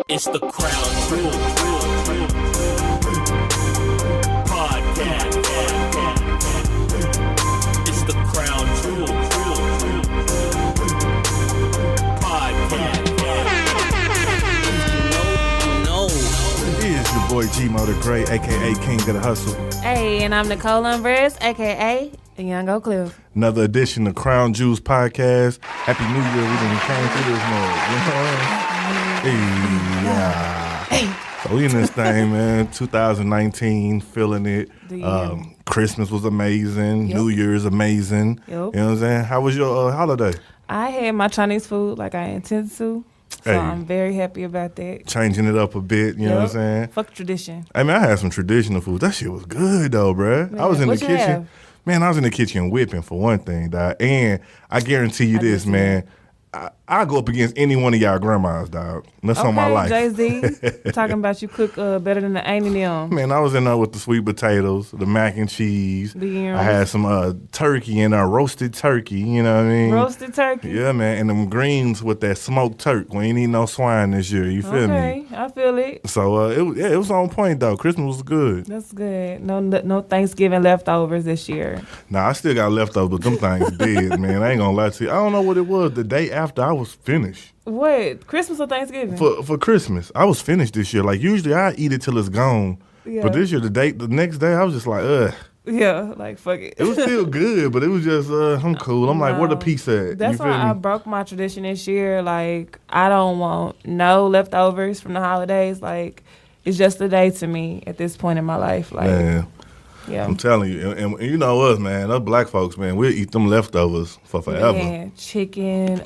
It's the Krown podcast. It's the Krown podcast. It is your boy Gmo the Great, aka King of the Hustle. Hey, and I'm Nicole Umbress, aka Young Oak Cliff. Another edition of Crown Juice Podcast. Happy New Year. We done came through this mode. You know what I mean? Hey. So we in this thing, man. 2019, feeling it. Christmas was amazing. Yep. New Year's amazing. Yep. You know what I'm saying? How was your holiday? I had my Chinese food like I intended to, so Hey. I'm very happy about that. Changing it up a bit, you know what I'm saying? Fuck tradition. I mean, I had some traditional food. That shit was good, though, bruh. Man, I was in the what you kitchen. have? Man, I was in the kitchen whipping, for one thing, dog. And I guarantee you this, see man. I go up against any one of y'all grandmas, dog. That's on my life. Jay-Z, talking about you cook better than the Ain't and them. Man, I was in there with the sweet potatoes, the mac and cheese. The yams. I had some turkey in there, roasted turkey, you know what I mean? Roasted turkey. Yeah, man. And them greens with that smoked turk. We ain't eat no swine this year, you feel me? Okay, I feel it. So it was on point, though. Christmas was good. That's good. No Thanksgiving leftovers this year. Nah, I still got leftovers, but them things dead, man. I ain't gonna lie to you. I don't know what it was. The day after, I was finished. What? Christmas or Thanksgiving? For Christmas, I was finished this year. Like, usually I eat it till it's gone. Yeah. But this year, the next day, I was just like, ugh. Yeah, like fuck it. It was still good, but it was just, I'm cool. I'm like, where the piece at? That's You feel why I me? broke my tradition this year. Like, I don't want no leftovers from the holidays. Like, it's just a day to me at this point in my life. Like, Man, yeah. I'm telling you. And you know us, man. Us black folks, man, we'll eat them leftovers for forever. Man, chicken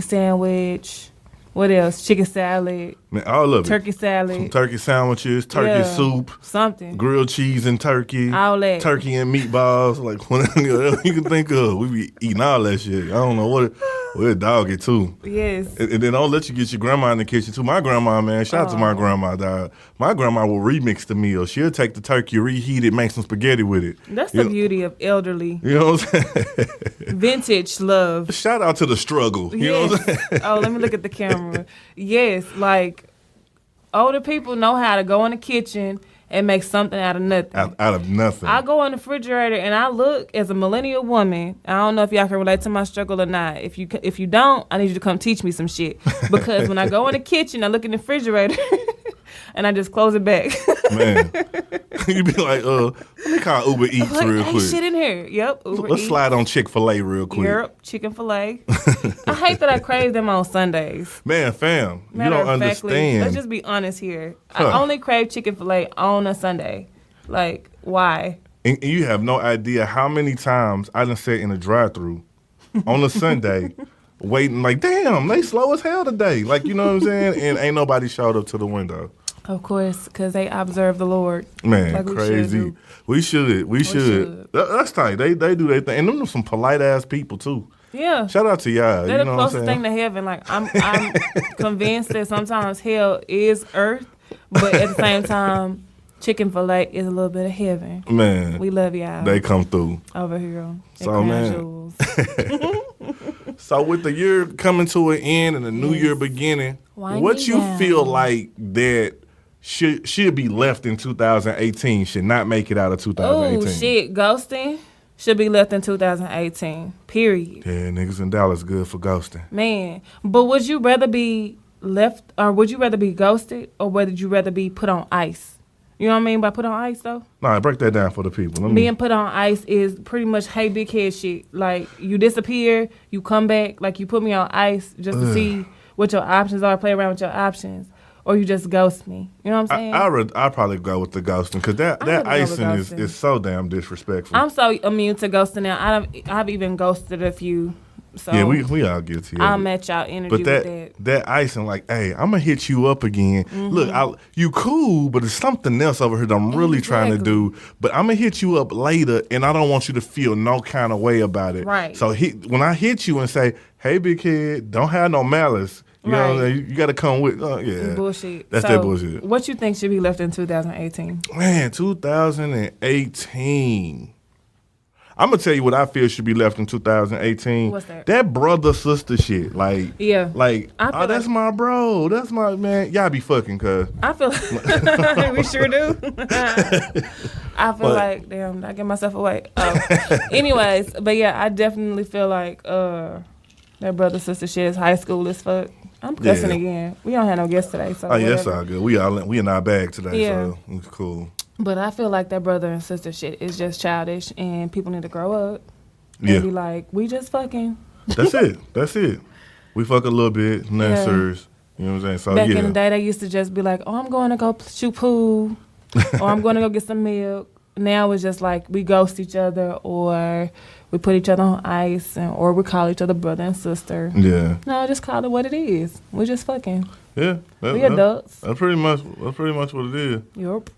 sandwich. What else? Chicken salad. Man, all of it. Turkey salad. Some turkey sandwiches, turkey Yeah, soup, something. grilled cheese and turkey, All that. turkey and meatballs, like whatever you can think of. We be eating all that shit. I don't know we'll dog it too. Yes. And then don't let you get your grandma in the kitchen too. My grandma, man, shout out to my grandma, dog. My grandma will remix the meal. She'll take the turkey, reheat it, make some spaghetti with it. That's You the know- beauty of elderly. You know what I'm saying? Vintage love. Shout out to the struggle. You know what I'm saying? Yes. Oh, let me look at the camera. Yes, like older people know how to go in the kitchen and make something out of nothing. Out of nothing. I go in the refrigerator and I look as a millennial woman. I don't know if y'all can relate to my struggle or not. If you don't, I need you to come teach me some shit. Because when I go in the kitchen, I look in the refrigerator and I just close it back. Man. You be like, let me call Uber Eats Like, real ain't quick. shit in here. Yep. Uber Let's Eats. slide on Chick-fil-A real quick. Yep. Chicken filet. I hate that I crave them on Sundays. Man, fam, you Matter don't of factly, understand. let's just be honest here. Huh. I only crave chicken filet on a Sunday. Like, why? And you have no idea how many times I done sat in a drive-thru on a Sunday waiting like, damn, they slow as hell today. Like, you know what I'm saying? And ain't nobody showed up to the window. Of course, because they observe the Lord. Man, Like we should crazy. do. We should. should. That's tight. They do their thing. And them are some polite-ass people, too. Yeah. Shout out to y'all. They're you the know what I'm closest saying? thing to heaven. Like, I'm convinced that sometimes hell is earth, but at the same time, chicken filet is a little bit of heaven. Man, We love y'all they come through. over here. at So, Crown man. Jewels. So with the year coming to an end and the new Yes. year beginning, Winding what you down. feel like that should be left in 2018 should not make it out of 2018? Oh, shit. Ghosting should be left in 2018. Period. Yeah, niggas in Dallas good for ghosting. Man, but would you rather be left, or would you rather be ghosted, or would you rather be put on ice? You know what I mean by put on ice, though? Nah, break that down for the people. Let me- Being put on ice is pretty much, hey, big head shit. Like, you disappear, you come back, like, you put me on ice just to see what your options are, play around with your options, or you just ghost me. You know what I'm saying? I'd probably go with the ghosting because that rather go with icing ghosting. is so damn disrespectful. I'm so immune to ghosting now. I've even ghosted a few. So yeah, we all get to I'll match y'all energy But with that icing, like, hey, I'm gonna hit you up again. Mm-hmm. Look, you cool, but it's something else over here that I'm really trying to do. But I'm gonna hit you up later, and I don't want you to feel no kind of way about it. Right. So when I hit you and say, hey, big kid, don't have no malice. You know, Right. you got to come with, yeah. bullshit. That's So, that bullshit. What you think should be left in 2018? Man, 2018. I'm gonna tell you what I feel should be left in 2018. What's that? That brother sister shit. Like, Yeah. like, I feel that's like- my bro. That's my man. Y'all be fucking, cuz. I feel like we sure do. I feel like, damn, I get myself away. Anyways, but yeah, I definitely feel like that brother sister shit is high school as fuck. I'm cussing Yeah. again. We don't have no guests today, so Oh yeah, that's whatever. all good. We in our bag today, Yeah. so it's cool. But I feel like that brother and sister shit is just childish, and people need to grow up and Yeah. be like, we just fucking. That's it. That's it. We fuck a little bit, nothing Yeah. serious. You know what I'm saying? So Back yeah. in the day, they used to just be like, oh, I'm going to go shoot pool, or I'm going to go get some milk. Now it's just like we ghost each other, or we put each other on ice, or we call each other brother and sister. Yeah. No, just call it what it is. We just fucking. Yeah. We adults. That's pretty much what it is. Yup.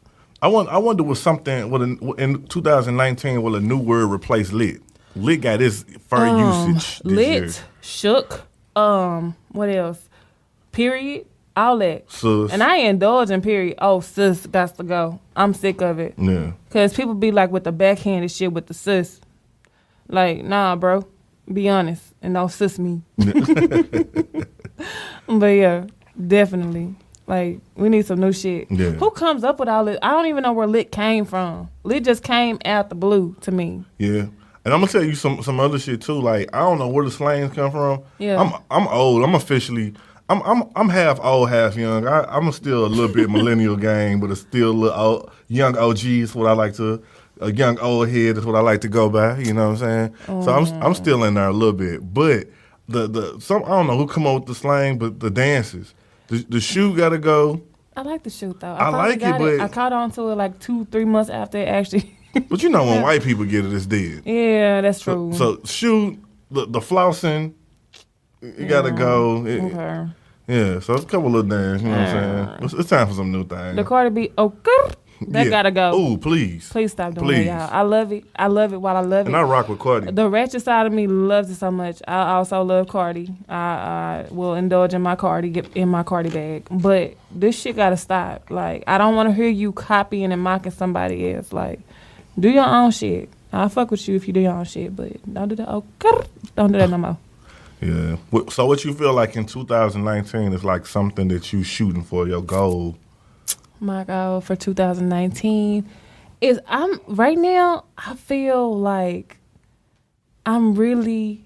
I wonder what something in 2019 will a new word replace lit? Lit got its fair usage this Lit, year. shook, what else? Period, all that. Sus. And I ain't indulging, period. Oh, sis, got to go. I'm sick of it. Yeah. Because people be like with the backhanded shit with the sis. Like, nah, bro. Be honest. And don't sis me. But yeah, definitely. Like, we need some new shit. Yeah. Who comes up with all this? I don't even know where lit came from. Lit just came out the blue to me. Yeah. And I'm gonna tell you some other shit too. Like I don't know where the slangs come from. Yeah. I'm old. I'm half old, half young. I'm still a little bit millennial gang, but it's still a little old, young OG is what I like to. A young old head is what I like to go by. You know what I'm saying? So I'm still in there a little bit. But I don't know who come up with the slang, but the dances, the shoe gotta go. I like the shoot, though. I finally like it, got but- I caught on to it like 2-3 months after it actually. But you know when white people get it, it's dead. Yeah, that's true. So shoe, the flossing, it gotta go. Okay. Yeah, so it's a couple of things, you know what I'm saying? It's time for some new things. The Cardi B, that gotta go. Oh, please. Please stop doing Please. that, y'all. I love it. I love it while I love And it. I rock with Cardi. The ratchet side of me loves it so much. I also love Cardi. I will indulge in my Cardi, get in my Cardi bag. But this shit gotta stop. Like, I don't want to hear you copying and mocking somebody else. Like, do your own shit. I'll fuck with you if you do your own shit, but don't do that. Don't do that no more. Yeah. So what you feel like in 2019 is like something that you shooting for, your goal? My goal for 2019 is right now I feel like I'm really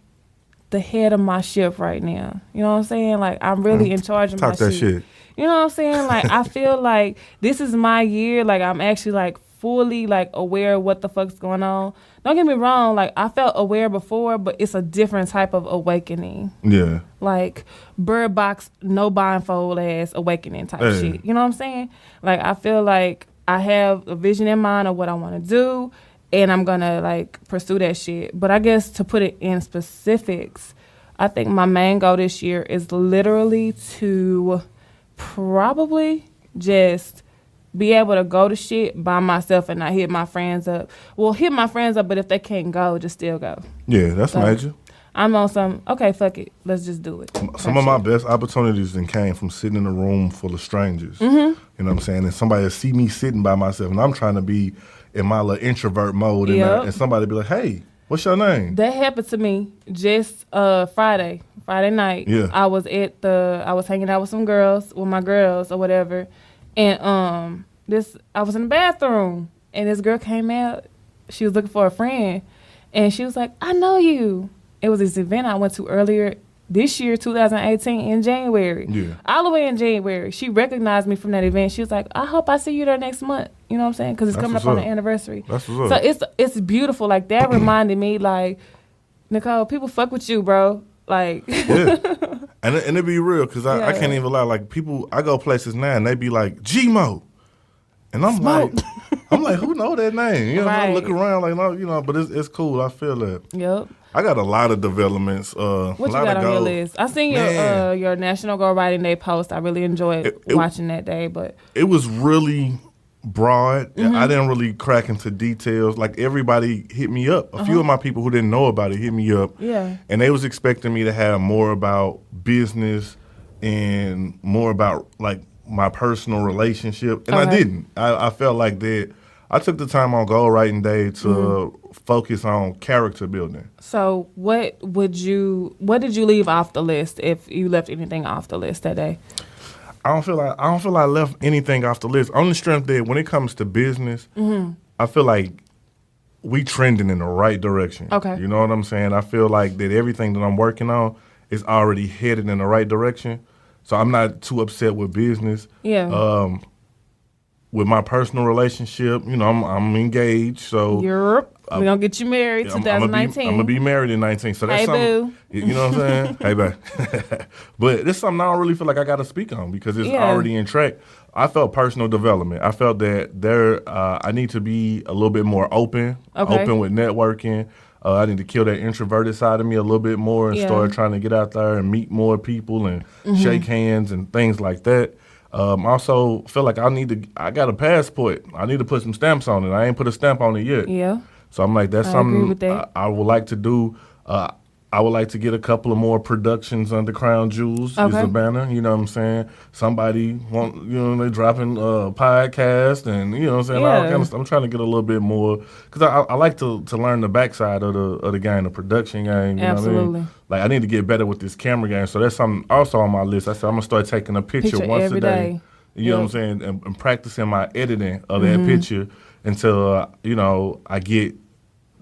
the head of my ship right now. You know what I'm saying? Like I'm really in charge of my Talk that shit. You know what I'm saying? Like I feel like this is my year. Like I'm actually like fully like aware of what the fuck's going on. Don't get me wrong, like I felt aware before, but it's a different type of awakening. Yeah. Like Bird Box, no blindfold ass awakening type Hey. shit. You know what I'm saying? Like I feel like I have a vision in mind of what I want to do, and I'm gonna like pursue that shit. But I guess to put it in specifics, I think my main goal this year is literally to probably just be able to go to shit by myself and not hit my friends up. Well, hit my friends up, but if they can't go, just still go. Yeah, that's So, major. I'm on some, okay, fuck it. Let's just do it. Some of my best opportunities then came from sitting in a room full of strangers. You know what I'm saying? And somebody will see me sitting by myself, and I'm trying to be in my little introvert mode, and somebody be like, "Hey, what's your name?" That happened to me just Friday night. Yeah. I was hanging out with some girls, with my girls or whatever, and I was in the bathroom, and this girl came out. She was looking for a friend, and she was like, "I know you." It was this event I went to earlier this year, 2018, in January. Yeah. All the way in January. She recognized me from that event. She was like, "I hope I see you there next month." You know what I'm saying? Because it's That's coming up what's on up. the anniversary. That's what's up. So it's beautiful. Like that reminded me, like, Nicole, people fuck with you, bro. Like, Yeah. And it be real, because I Yeah. can't even lie. Like, people, I go places now, and they be like, Gmo. And I'm Smoke. like, who know that name? You know, I Right. look around like, no, you know, but it's cool. I feel that. yep. I got a lot of developments. What you a lot got of on your goals. list? I seen Man. your National Go Writing Day post. I really enjoyed It- watching that day. But It was really broad. Mm-hmm. I didn't really crack into details. Like, everybody hit me up. A few of my people who didn't know about it hit me up. Yeah. And they was expecting me to have more about business and more about, like, my personal relationship. And I Okay. didn't. I felt like that. I took the time on Goal Writing Day to focus on character building. So what did you leave off the list if you left anything off the list that day? I don't feel like I left anything off the list. Only strength that when it comes to business, I feel like we trending in the right direction. Okay. You know what I'm saying? I feel like that everything that I'm working on is already headed in the right direction. So I'm not too upset with business. Yeah. With my personal relationship, you know, I'm engaged. So Europe. We're going to get you married 2019. I'm going to be married in 19. So that's Hey, something, boo. you know what I'm saying? Hey, babe. But this is something I don't really feel like I got to speak on because it's already in track. I felt personal development. I felt that I need to be a little bit more open with networking. I need to kill that introverted side of me a little bit more and start trying to get out there and meet more people and shake hands and things like that. Also feel like I got a passport. I need to put some stamps on it. I ain't put a stamp on it yet. Yeah. So I'm like, that's I something agree with that. I would like to do. I would like to get a couple of more productions under Krown Jewels is a banner. You know what I'm saying? Somebody they're dropping a podcast and you know what I'm saying? All kind of stuff. I'm trying to get a little bit more because I like to learn the backside of the game, the production game. You Absolutely. know what I mean? Like I need to get better with this camera game. So that's something also on my list. I said I'm gonna start taking a picture once every a day. day. You know what I'm saying? And practicing my editing of that picture until I get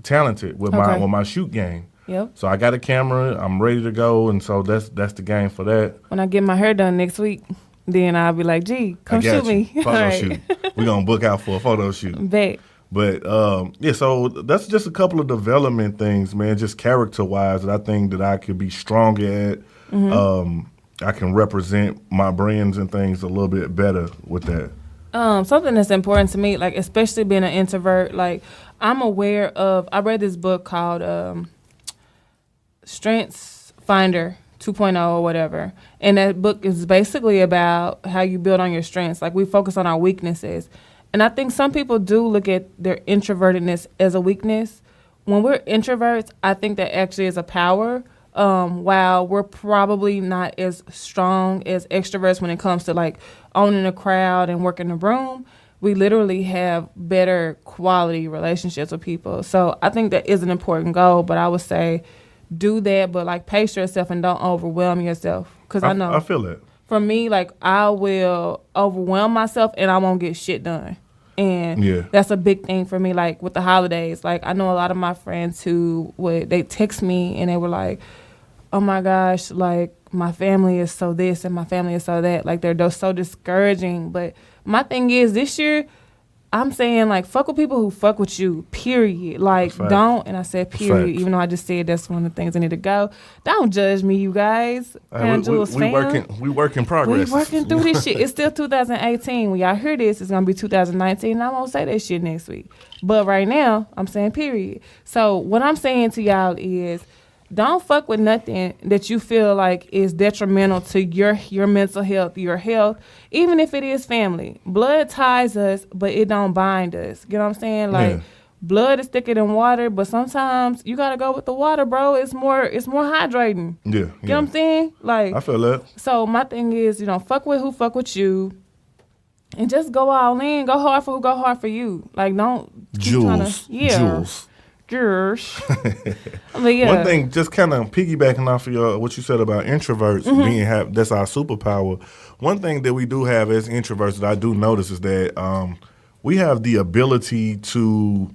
talented with my shoot game. Yep. So I got a camera, I'm ready to go, and so that's the game for that. When I get my hair done next week, then I'll be like, gee, come shoot me. Photo shoot. We're going to book out for a photo shoot. Bet. But, so that's just a couple of development things, man, just character-wise that I think that I could be stronger at. I can represent my brands and things a little bit better with that. Something that's important to me, like especially being an introvert, like I'm aware of, I read this book called Strengths Finder 2.0 or whatever. And that book is basically about how you build on your strengths. Like we focus on our weaknesses. And I think some people do look at their introvertedness as a weakness. When we're introverts, I think that actually is a power. While we're probably not as strong as extroverts when it comes to like owning a crowd and working a room, we literally have better quality relationships with people. So I think that is an important goal, but I would say do that, but like pace yourself and don't overwhelm yourself. Because I know. I feel it. For me, like I will overwhelm myself and I won't get shit done. And that's a big thing for me, like with the holidays. Like I know a lot of my friends who they text me and they were like, oh my gosh, like my family is so this and my family is so that. Like they're so discouraging. But my thing is this year, I'm saying like fuck with people who fuck with you, period. Like don't, and I said period, even though I just said that's one of the things I need to go. Don't judge me, you guys. We work in progress. We working through this shit. It's still 2018. When y'all hear this, it's gonna be 2019, and I won't say that shit next week. But right now, I'm saying period. So what I'm saying to y'all is don't fuck with nothing that you feel like is detrimental to your mental health, your health, even if it is family. Blood ties us, but it don't bind us. You know what I'm saying? Like blood is thicker than water, but sometimes you gotta go with the water, bro. It's more hydrating. Yeah. You know what I'm saying? Like I feel that. So my thing is, fuck with who fuck with you. And just go all in. Go hard for who go hard for you. Like don't Jules. Girls. But yeah. One thing, just kind of piggybacking off of what you said about introverts being that's our superpower. One thing that we do have as introverts that I do notice is that we have the ability to.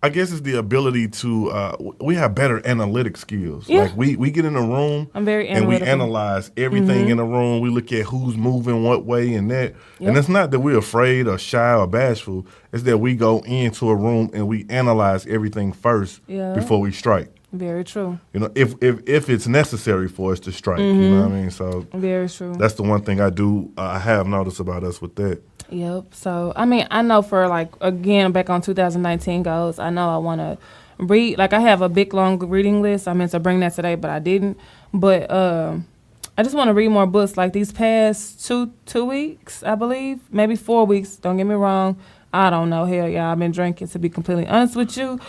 I guess it's the ability to. We have better analytic skills. Yeah. Like we get in a room I'm very and we analytical. analyze everything in the room. We look at who's moving what way and that. Yep. And it's not that we're afraid or shy or bashful. It's that we go into a room and we analyze everything first before we strike. Very true. If it's necessary for us to strike, you know what I mean? So very true. That's the one thing I have noticed about us with that. Yep. So, I mean, I know for again, back on 2019 goals, I know I want to read. Like I have a big, long reading list. I meant to bring that today, but I didn't. But I just want to read more books. Like these past two weeks, I believe, maybe 4 weeks. Don't get me wrong. I don't know. Hell yeah, I've been drinking, to be completely honest with you.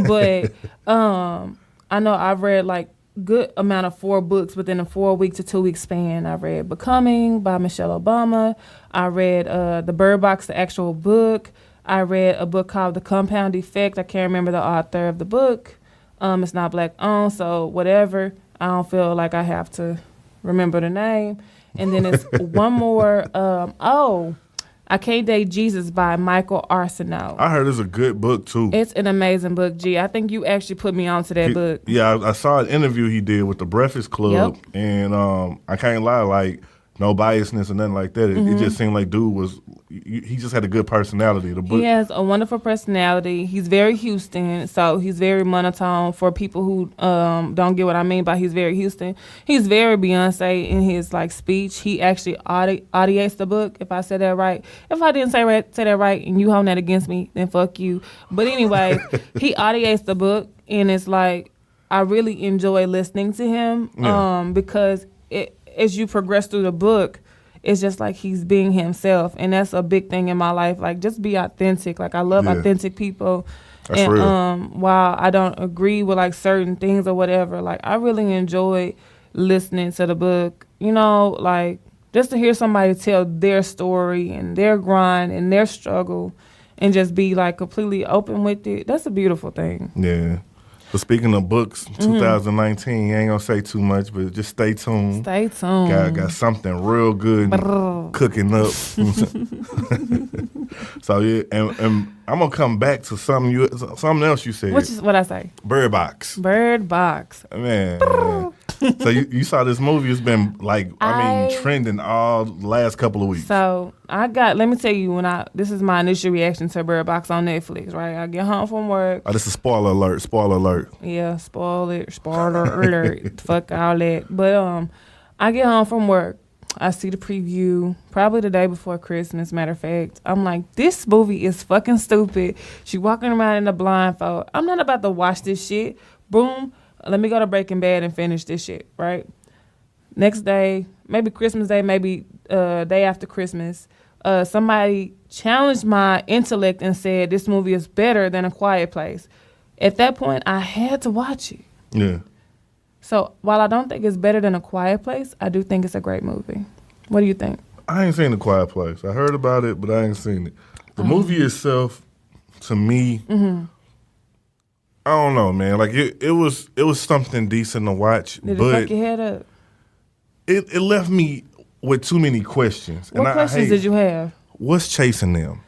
But I know I've read good amount of 4 books within a 4 week to 2 week span. I read Becoming by Michelle Obama. I read The Bird Box, the actual book. I read a book called The Compound Effect. I can't remember the author of the book. It's not black owned, so whatever. I don't feel like I have to remember the name. And then it's one more. I Can't Date Jesus by Michael Arsenault. I heard it's a good book too. It's an amazing book, G. I think you actually put me onto that book. Yeah, I saw an interview he did with the Breakfast Club, and I can't lie, like no biasness or nothing like that. It just seemed like dude he just had a good personality. The book. He has a wonderful personality. He's very Houston, so he's very monotone. For people who don't get what I mean by he's very Houston, he's very Beyonce in his like speech. He actually audiates the book. If I said that right, if I didn't say that right, and you hold that against me, then fuck you. But anyway, he audiates the book, and it's like I really enjoy listening to him because as you progress through the book, it's just like he's being himself, and that's a big thing in my life. Like, just be authentic. Like, I love authentic people. That's and real. While I don't agree with like certain things or whatever, like I really enjoy listening to the book. You know, like just to hear somebody tell their story and their grind and their struggle, and just be like completely open with it. That's a beautiful thing. Yeah. But speaking of books, 2019, I ain't gonna say too much, but just stay tuned. Stay tuned. Got something real good cooking up. So yeah, and I'm gonna come back to something else you said. Which is what I say. Bird Box. Bird Box. Man. So you saw this movie. It's been like trending all the last couple of weeks. So let me tell you, this is my initial reaction to Bird Box on Netflix, right? I get home from work. Oh, this is spoiler alert. Yeah, spoiler alert. Fuck all that. But I get home from work. I see the preview, probably the day before Christmas, matter of fact. I'm like, this movie is fucking stupid. She walking around in a blindfold. I'm not about to watch this shit. Boom. Let me go to Breaking Bad and finish this shit, right? Next day, maybe Christmas Day, maybe day after Christmas, somebody challenged my intellect and said this movie is better than A Quiet Place. At that point, I had to watch it. Yeah. So while I don't think it's better than A Quiet Place, I do think it's a great movie. What do you think? I ain't seen A Quiet Place. I heard about it, but I ain't seen it. The movie itself, to me, I don't know, man. Like it was something decent to watch, Did it but fuck your head up? it left me with too many questions. What questions did you have? What's chasing them?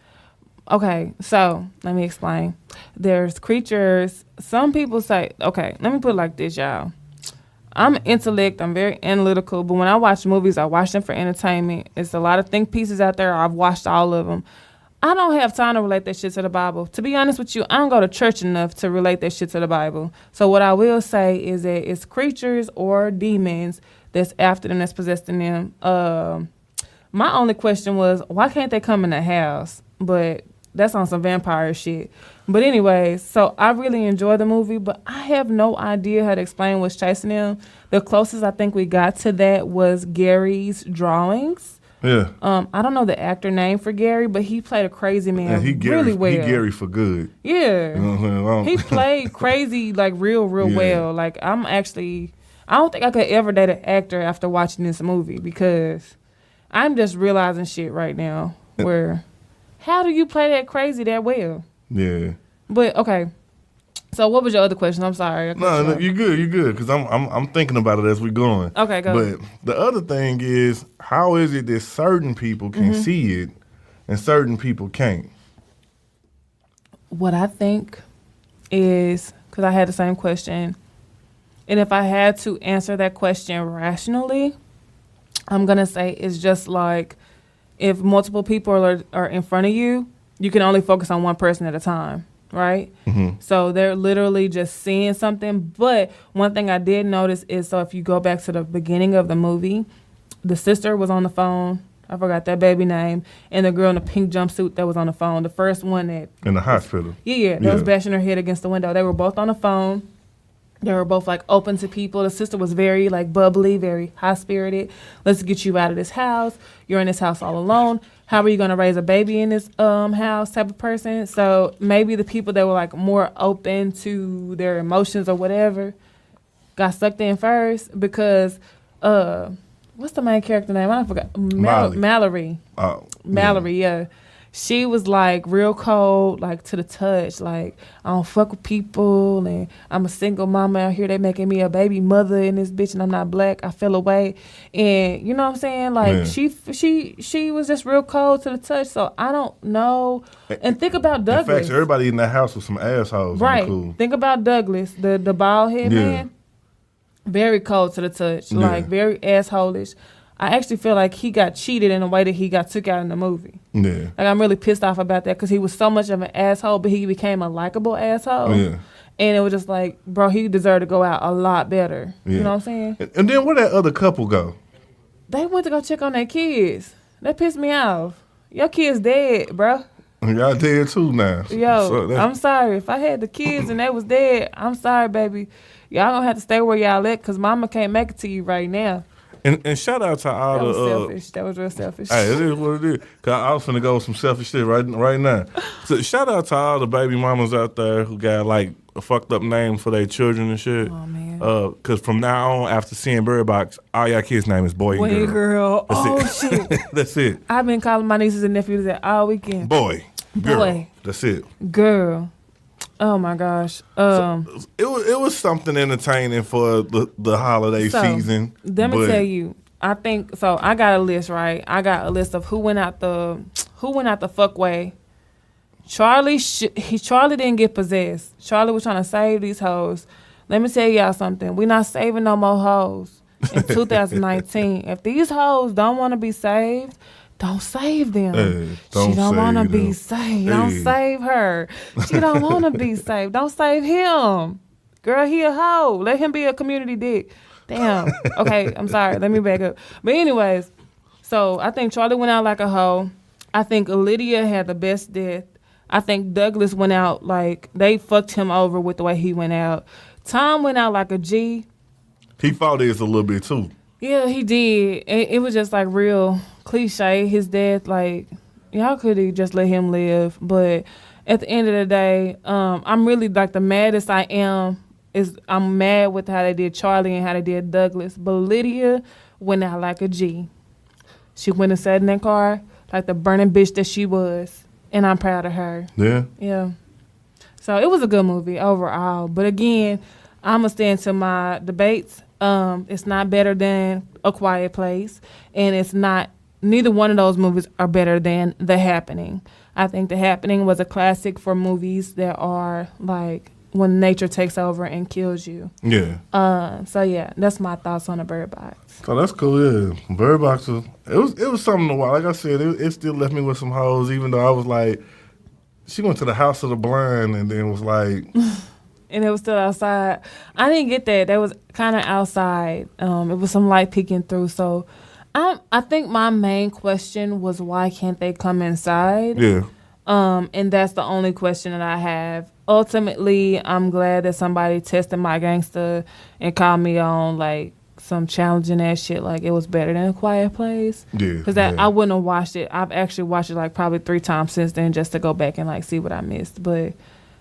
Okay, so let me explain. There's creatures. Some people say, okay, let me put it like this, y'all. I'm an intellect. I'm very analytical, but when I watch movies, I watch them for entertainment. It's a lot of think pieces out there. I've watched all of them. I don't have time to relate that shit to the Bible. To be honest with you, I don't go to church enough to relate that shit to the Bible. So what I will say is that it's creatures or demons that's after them, that's possessing them. My only question was, why can't they come in the house? But that's on some vampire shit. But anyway, so I really enjoy the movie, but I have no idea how to explain what's chasing them. The closest I think we got to that was Gary's drawings. Yeah. I don't know the actor name for Gary, but he played a crazy man really well. He Gary for good. Yeah. You know what I'm saying? He played crazy, like real well. Like I don't think I could ever date an actor after watching this movie, because I'm just realizing shit right now where, how do you play that crazy that well? Yeah. But okay. So what was your other question? I'm sorry. No, you're good. Because I'm thinking about it as we're going. Okay, go. But the other thing is, how is it that certain people can see it and certain people can't? What I think is, because I had the same question, and if I had to answer that question rationally, I'm gonna say it's just like if multiple people are in front of you, you can only focus on one person at a time. Right? Mm-hmm. So they're literally just seeing something. But one thing I did notice is, so if you go back to the beginning of the movie, the sister was on the phone. I forgot that baby name. And the girl in the pink jumpsuit that was on the phone. The first one that... In the hospital. Yeah. That was bashing her head against the window. They were both on the phone. They were both, like, open to people. The sister was very, like, bubbly, very high-spirited. Let's get you out of this house. You're in this house all alone. How are you going to raise a baby in this house type of person? So maybe the people that were, like, more open to their emotions or whatever got sucked in first because, what's the main character name? I forgot. Mallory. Oh. Mallory, yeah. she was like real cold, like to the touch. Like, I don't fuck with people, and I'm a single mama out here. They making me a baby mother in this bitch, and I'm not black. I fell away, and you know what I'm saying? Like, she was just real cold to the touch. So I don't know. And think about Douglas. In fact, everybody in that house was some assholes. Right. Cool. Think about Douglas, the bald head man. Very cold to the touch, like very assholish. I actually feel like he got cheated in a way that he got took out in the movie. Yeah. Like, I'm really pissed off about that because he was so much of an asshole, but he became a likable asshole. Yeah. And it was just like, bro, he deserved to go out a lot better. Yeah. You know what I'm saying? And then where that other couple go? They went to go check on their kids. That pissed me off. Your kid's dead, bro. Y'all dead too now. Yo, so I'm sorry. If I had the kids and they was dead, I'm sorry, baby. Y'all gonna have to stay where y'all at because mama can't make it to you right now. And shout out to all that was selfish. That was real selfish. Hey, it is what it is. Cause I was finna go with some selfish shit right now. So shout out to all the baby mamas out there who got like a fucked up name for their children and shit. Oh man. Cause from now on, after seeing Bird Box, all y'all kids' name is boy and girl. That's shit. That's it. I've been calling my nieces and nephews that all weekend. Boy. Girl. That's it. Girl. Oh my gosh. So it was something entertaining for the holiday season. Let me tell you. I think so. I got a list, right? I got a list of who went out the fuck way. Charlie didn't get possessed. Charlie was trying to save these hoes. Let me tell y'all something. We're not saving no more hoes in 2019. If these hoes don't want to be saved, don't save them. Hey, she don't want to be saved. Hey. Don't save her. She don't want to be saved. Don't save him. Girl, he a hoe. Let him be a community dick. Damn. Okay, I'm sorry. Let me back up. But anyways, so I think Charlie went out like a hoe. I think Lydia had the best death. I think Douglas went out like they fucked him over with the way he went out. Tom went out like a G. He fought this a little bit too. Yeah, he did. It was just like real cliche. His death, like, y'all could have just let him live. But at the end of the day, I'm really like the maddest I am is I'm mad with how they did Charlie and how they did Douglas. But Lydia went out like a G. She went and sat in that car like the burning bitch that she was. And I'm proud of her. Yeah? Yeah. So it was a good movie overall. But again, I'm going to stand to my debates. It's not better than A Quiet Place. And it's not, neither one of those movies are better than The Happening. I think The Happening was a classic for movies that are like when nature takes over and kills you. Yeah. So yeah, that's my thoughts on the Bird Box. So that's cool, yeah. Bird Box was something to watch. Like I said, it still left me with some hoes, even though I was like, she went to the House of the Blind and then was like... And it was still outside. I didn't get that. That was kind of outside. It was some light peeking through. So I think my main question was why can't they come inside? Yeah. And that's the only question that I have. Ultimately, I'm glad that somebody tested my gangster and called me on like some challenging ass shit. Like it was better than A Quiet Place. Yeah. Because I wouldn't have watched it. I've actually watched it like probably 3 times since then just to go back and like see what I missed. But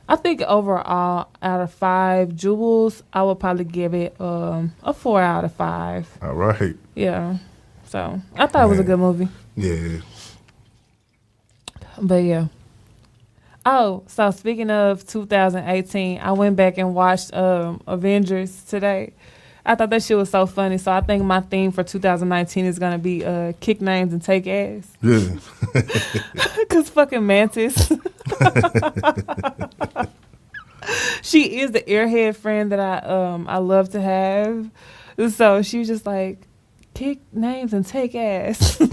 I think overall, out of 5 jewels, I would probably give it a 4 out of 5. All right. Yeah. So I thought it was a good movie. Yeah. But yeah. Oh, so speaking of 2018, I went back and watched Avengers today. I thought that shit was so funny. So I think my theme for 2019 is going to be kick names and take ass. Yeah. Because fucking Mantis. She is the airhead friend that I love to have. So she was just like, kick names and take ass. So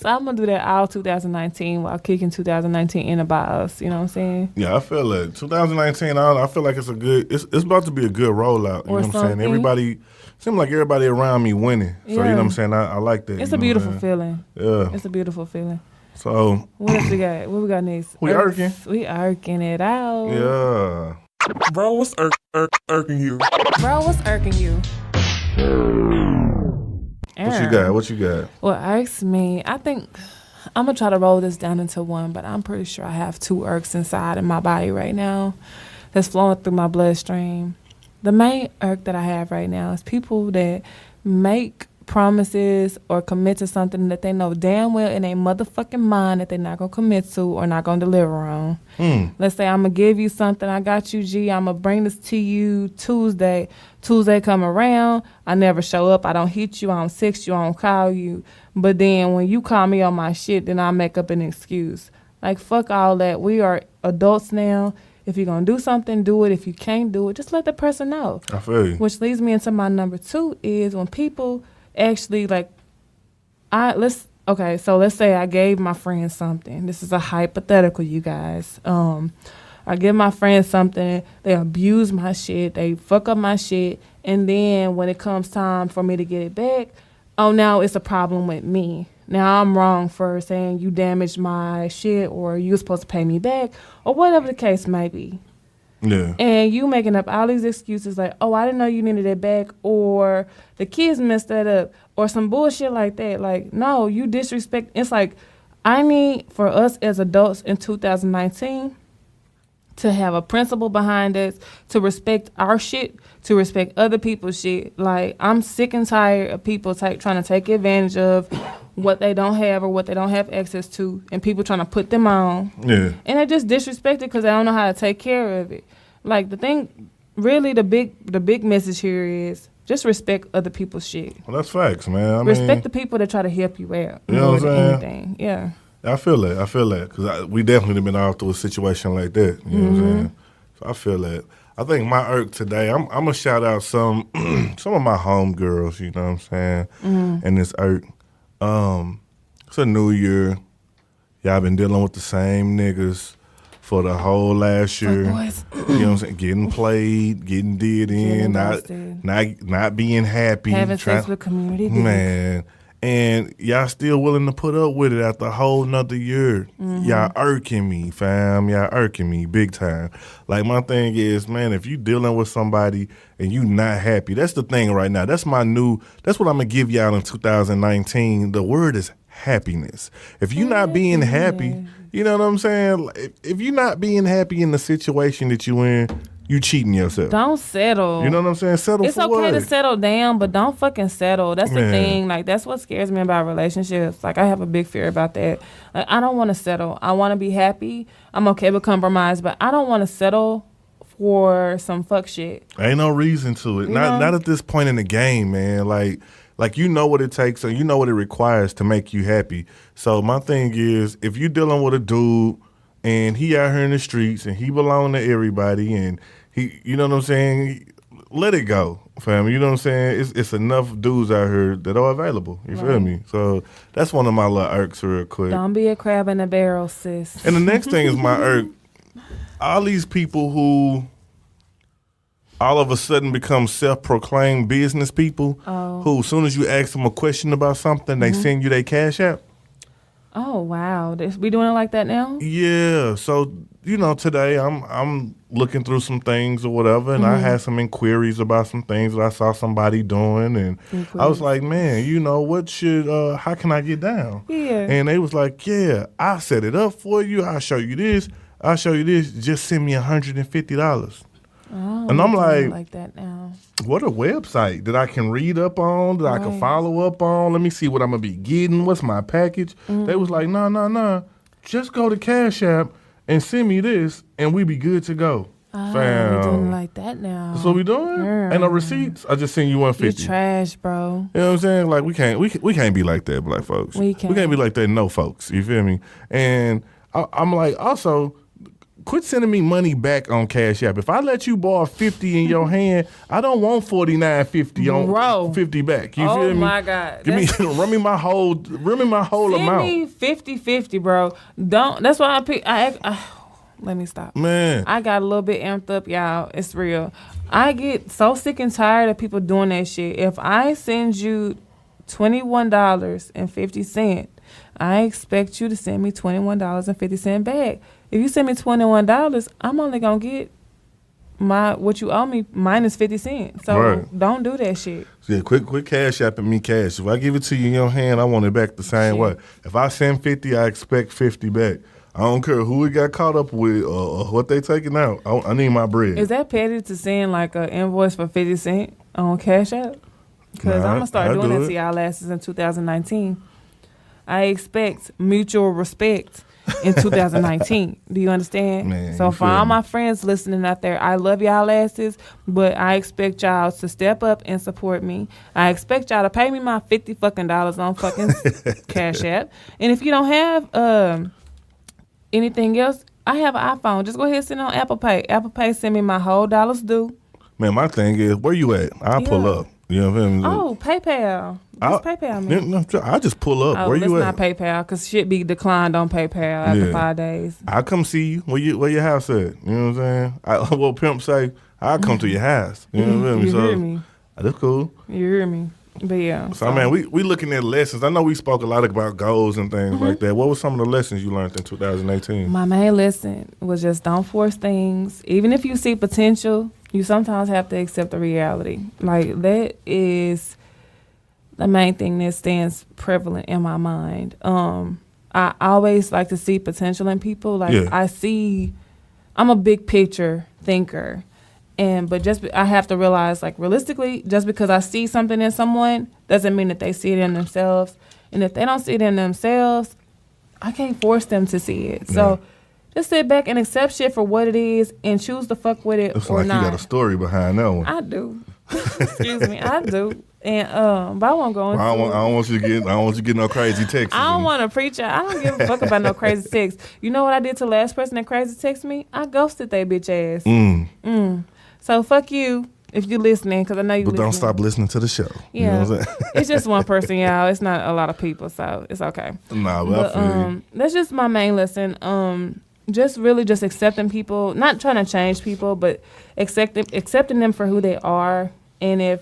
I'm gonna do that all 2019 while kicking 2019 in about us. You know what I'm saying? Yeah, I feel like 2019. I feel like it's about to be a good rollout. You know what I'm saying? Everybody seems like everybody around me winning. So you know what I'm saying? I like that. It's a beautiful feeling. Yeah, it's a beautiful feeling. So what else we got? What we got next? We irking. We irking it out. Yeah. Bro, what's irking you? Bro, what's irking you? What you got? Well, irks me. I think I'm going to try to roll this down into one, but I'm pretty sure I have 2 irks inside in my body right now that's flowing through my bloodstream. The main irk that I have right now is people that make promises or commit to something that they know damn well in a motherfucking mind that they're not gonna commit to or not gonna deliver on. Let's say I'm gonna give you something. I got you, G. I'm gonna bring this to you Tuesday. Tuesday come around, I never show up. I don't hit you. I don't text you. I don't call you. But then when you call me on my shit, then I make up an excuse. Like, fuck all that. We are adults now. If you're going to do something, do it. If you can't do it, just let the person know. I feel you. Which leads me into my number 2 is when people actually, like, so let's say I gave my friend something. This is a hypothetical, you guys. I give my friend something, they abuse my shit, they fuck up my shit, and then when it comes time for me to get it back, oh, now it's a problem with me. Now I'm wrong for saying you damaged my shit or you were supposed to pay me back or whatever the case may be. Yeah. And you making up all these excuses like, oh, I didn't know you needed it back, or the kids messed that up, or some bullshit like that. Like, no, you disrespect. It's like, I need for us as adults in 2019 to have a principle behind us, to respect our shit, to respect other people's shit. Like, I'm sick and tired of people trying to take advantage of what they don't have or what they don't have access to, and people trying to put them on. Yeah. And they just disrespect it because they don't know how to take care of it. Like, the thing, really, the big message here is just respect other people's shit. Well, that's facts, man. Respect the people that try to help you out. You know what I'm saying? Anything. Yeah. I feel that. Because we definitely have been all through a situation like that. You know what I'm saying? So I feel that. I think my irk today, I'm going to shout out some of my homegirls, you know what I'm saying? And this irk. It's a new year. Y'all been dealing with the same niggas for the whole last year. You know what I'm saying? Getting played, getting did in, not being happy. Having sex with community. Man. And y'all still willing to put up with it after a whole nother year. Y'all irking me, fam. Y'all irking me big time. Like, my thing is, man, if you dealing with somebody and you not happy, that's the thing right now. That's what I'm going to give y'all in 2019. The word is happiness. If you not being happy, you know what I'm saying? If you not being happy in the situation that you in, you cheating yourself. Don't settle. You know what I'm saying? Settle it's for what? It's okay to settle down, but don't fucking settle. That's the thing. Like, that's what scares me about relationships. Like, I have a big fear about that. Like, I don't want to settle. I want to be happy. I'm okay with compromise, but I don't want to settle for some fuck shit. Ain't no reason to it. Not at this point in the game, man. Like you know what it takes and you know what it requires to make you happy. So my thing is, if you dealing with a dude and he out here in the streets and he belong to everybody and he, you know what I'm saying, let it go, fam. You know what I'm saying? It's enough dudes out here that are available. You feel me? So that's one of my little irks real quick. Don't be a crab in a barrel, sis. And the next thing is my irk. All these people who all of a sudden become self-proclaimed business people who, as soon as you ask them a question about something, they send you their Cash App. Oh, wow. We doing it like that now? Yeah. So, you know, today I'm looking through some things or whatever, and I had some inquiries about some things that I saw somebody doing, and I was like, man, you know, how can I get down? Yeah. And they was like, yeah, I'll set it up for you. I'll show you this. Just send me $150. Oh, and I'm like that now. What a website that I can read up on, that I can follow up on. Let me see what I'm going to be getting. What's my package? They was like, no. Just go to Cash App and send me this, and we be good to go. We're doing it like that now. That's what we doing? Ain't no receipts? I just send you $150. You trash, bro. You know what I'm saying? Like, we can't be like that, black folks. We can't be like that, no folks. You feel me? And I'm like, also, quit sending me money back on Cash App. If I let you borrow $50 in your hand, I don't want $49.50 on $50 back. You feel me? Oh my God. Run me my whole amount. Send me 50-50, bro. That's why let me stop. Man. I got a little bit amped up, y'all. It's real. I get so sick and tired of people doing that shit. If I send you $21.50, I expect you to send me $21.50 back. If you send me $21, I'm only gonna get what you owe me minus 50 cents. So don't do that shit. Yeah, quit Cash Apping me cash. If I give it to you in your hand, I want it back the same way. If I send 50, I expect 50 back. I don't care who we got caught up with or what they taking out. I need my bread. Is that petty to send like an invoice for 50 cents on Cash App? Because I'm going to start I doing do it it. to y'all asses in 2019. I expect mutual respect in 2019. Do you understand? Man, So you for feel all me. my friends listening out there, I love y'all asses, but I expect y'all to step up and support me. I expect y'all to pay me my $50 fucking on fucking Cash App. And if you don't have anything else, I have an iPhone. Just go ahead and send it on Apple Pay. Apple Pay send me my whole dollars due. Man, my thing is, where you at? I'll pull Yeah. up. You know what I mean? Oh, PayPal. Just PayPal me. I just pull up. Oh, where let's you not at? PayPal because shit be declined on PayPal after Yeah. 5 days. I come see you. Where your house at? You know what I'm saying? What pimp say? I'll come to your house. You know what I mean? You So hear me? that's cool. You hear me? But yeah. So man, we looking at lessons. I know we spoke a lot about goals and things like that. What were some of the lessons you learned in 2018? My main lesson was just don't force things. Even if you see potential, you sometimes have to accept the reality. Like that is the main thing that stands prevalent in my mind. I always like to see potential in people. Like I'm a big picture thinker. But I have to realize, like, realistically, just because I see something in someone doesn't mean that they see it in themselves. And if they don't see it in themselves, I can't force them to see it. So just sit back and accept shit for what it is and choose to fuck with it Looks or like not. you got a story behind that one. I do. Excuse me, I do. And but I won't go into I don't want you to get no crazy texts. I don't want to preach. I don't give a fuck about no crazy text. You know what I did to the last person that crazy text me? I ghosted that bitch ass. So fuck you if you're listening, because I know you. But listening. don't stop listening to the show. Yeah, You know what I'm saying? it's just one person, y'all. It's not a lot of people, so it's okay. Nah, but I feel you. That's just my main lesson. Just really just accepting people, not trying to change people, but accepting them for who they are. And if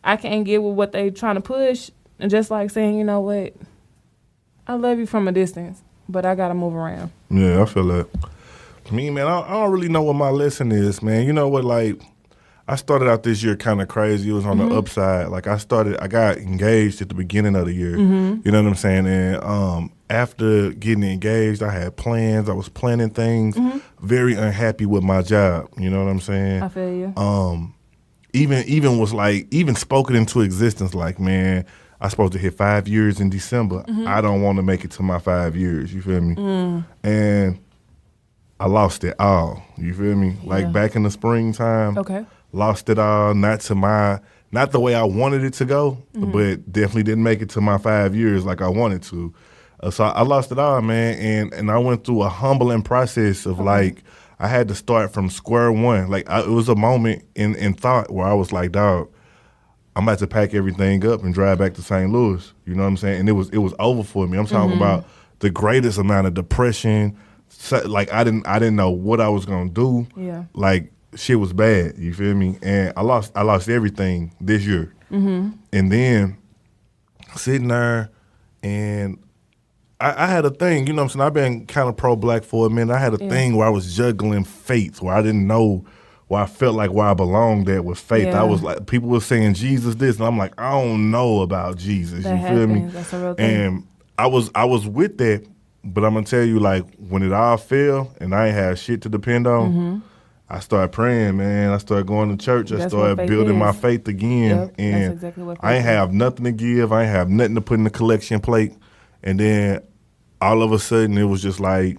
I can't get with what they trying to push, and just like saying, you know what, I love you from a distance, but I gotta move around. Yeah, I feel that. Me, man, I don't really know what my lesson is, man. You know what, like, I started out this year kind of crazy. It was on the upside. Like, I got engaged at the beginning of the year. You know what I'm saying? And after getting engaged, I had plans. I was planning things. Very unhappy with my job. You know what I'm saying? I feel you. Even spoken into existence, like, man, I'm supposed to hit 5 years in December. I don't want to make it to my 5 years. You feel me? And I lost it all. You feel me? Yeah. Like back in the springtime. Okay. Lost it all. Not the way I wanted it to go, but definitely didn't make it to my 5 years like I wanted to. So I lost it all, man. And I went through a humbling process of like, I had to start from square one. Like it was a moment in thought where I was like, dog, I'm about to pack everything up and drive back to St. Louis. You know what I'm saying? And it was over for me. I'm talking about the greatest amount of depression. So, like I didn't know what I was gonna do. Yeah. Like shit was bad. You feel me? And I lost everything this year. And then sitting there, and I had a thing. You know what I'm saying? I've been kind of pro-black for a minute. I had a thing where I was juggling faiths, where I didn't know where I felt like where I belonged at with faith. Yeah. I was like, people were saying Jesus this, and I'm like, I don't know about Jesus. That you feel me? happens. That's a real thing. And I was with that. But I'm going to tell you, like, when it all fell and I ain't had shit to depend on, I started praying, man. I started going to church. I That's what started faith building my is. faith again. Yep, and that's exactly what I ain't faith is. have nothing to give. I ain't have nothing to put in the collection plate. And then all of a sudden, it was just like,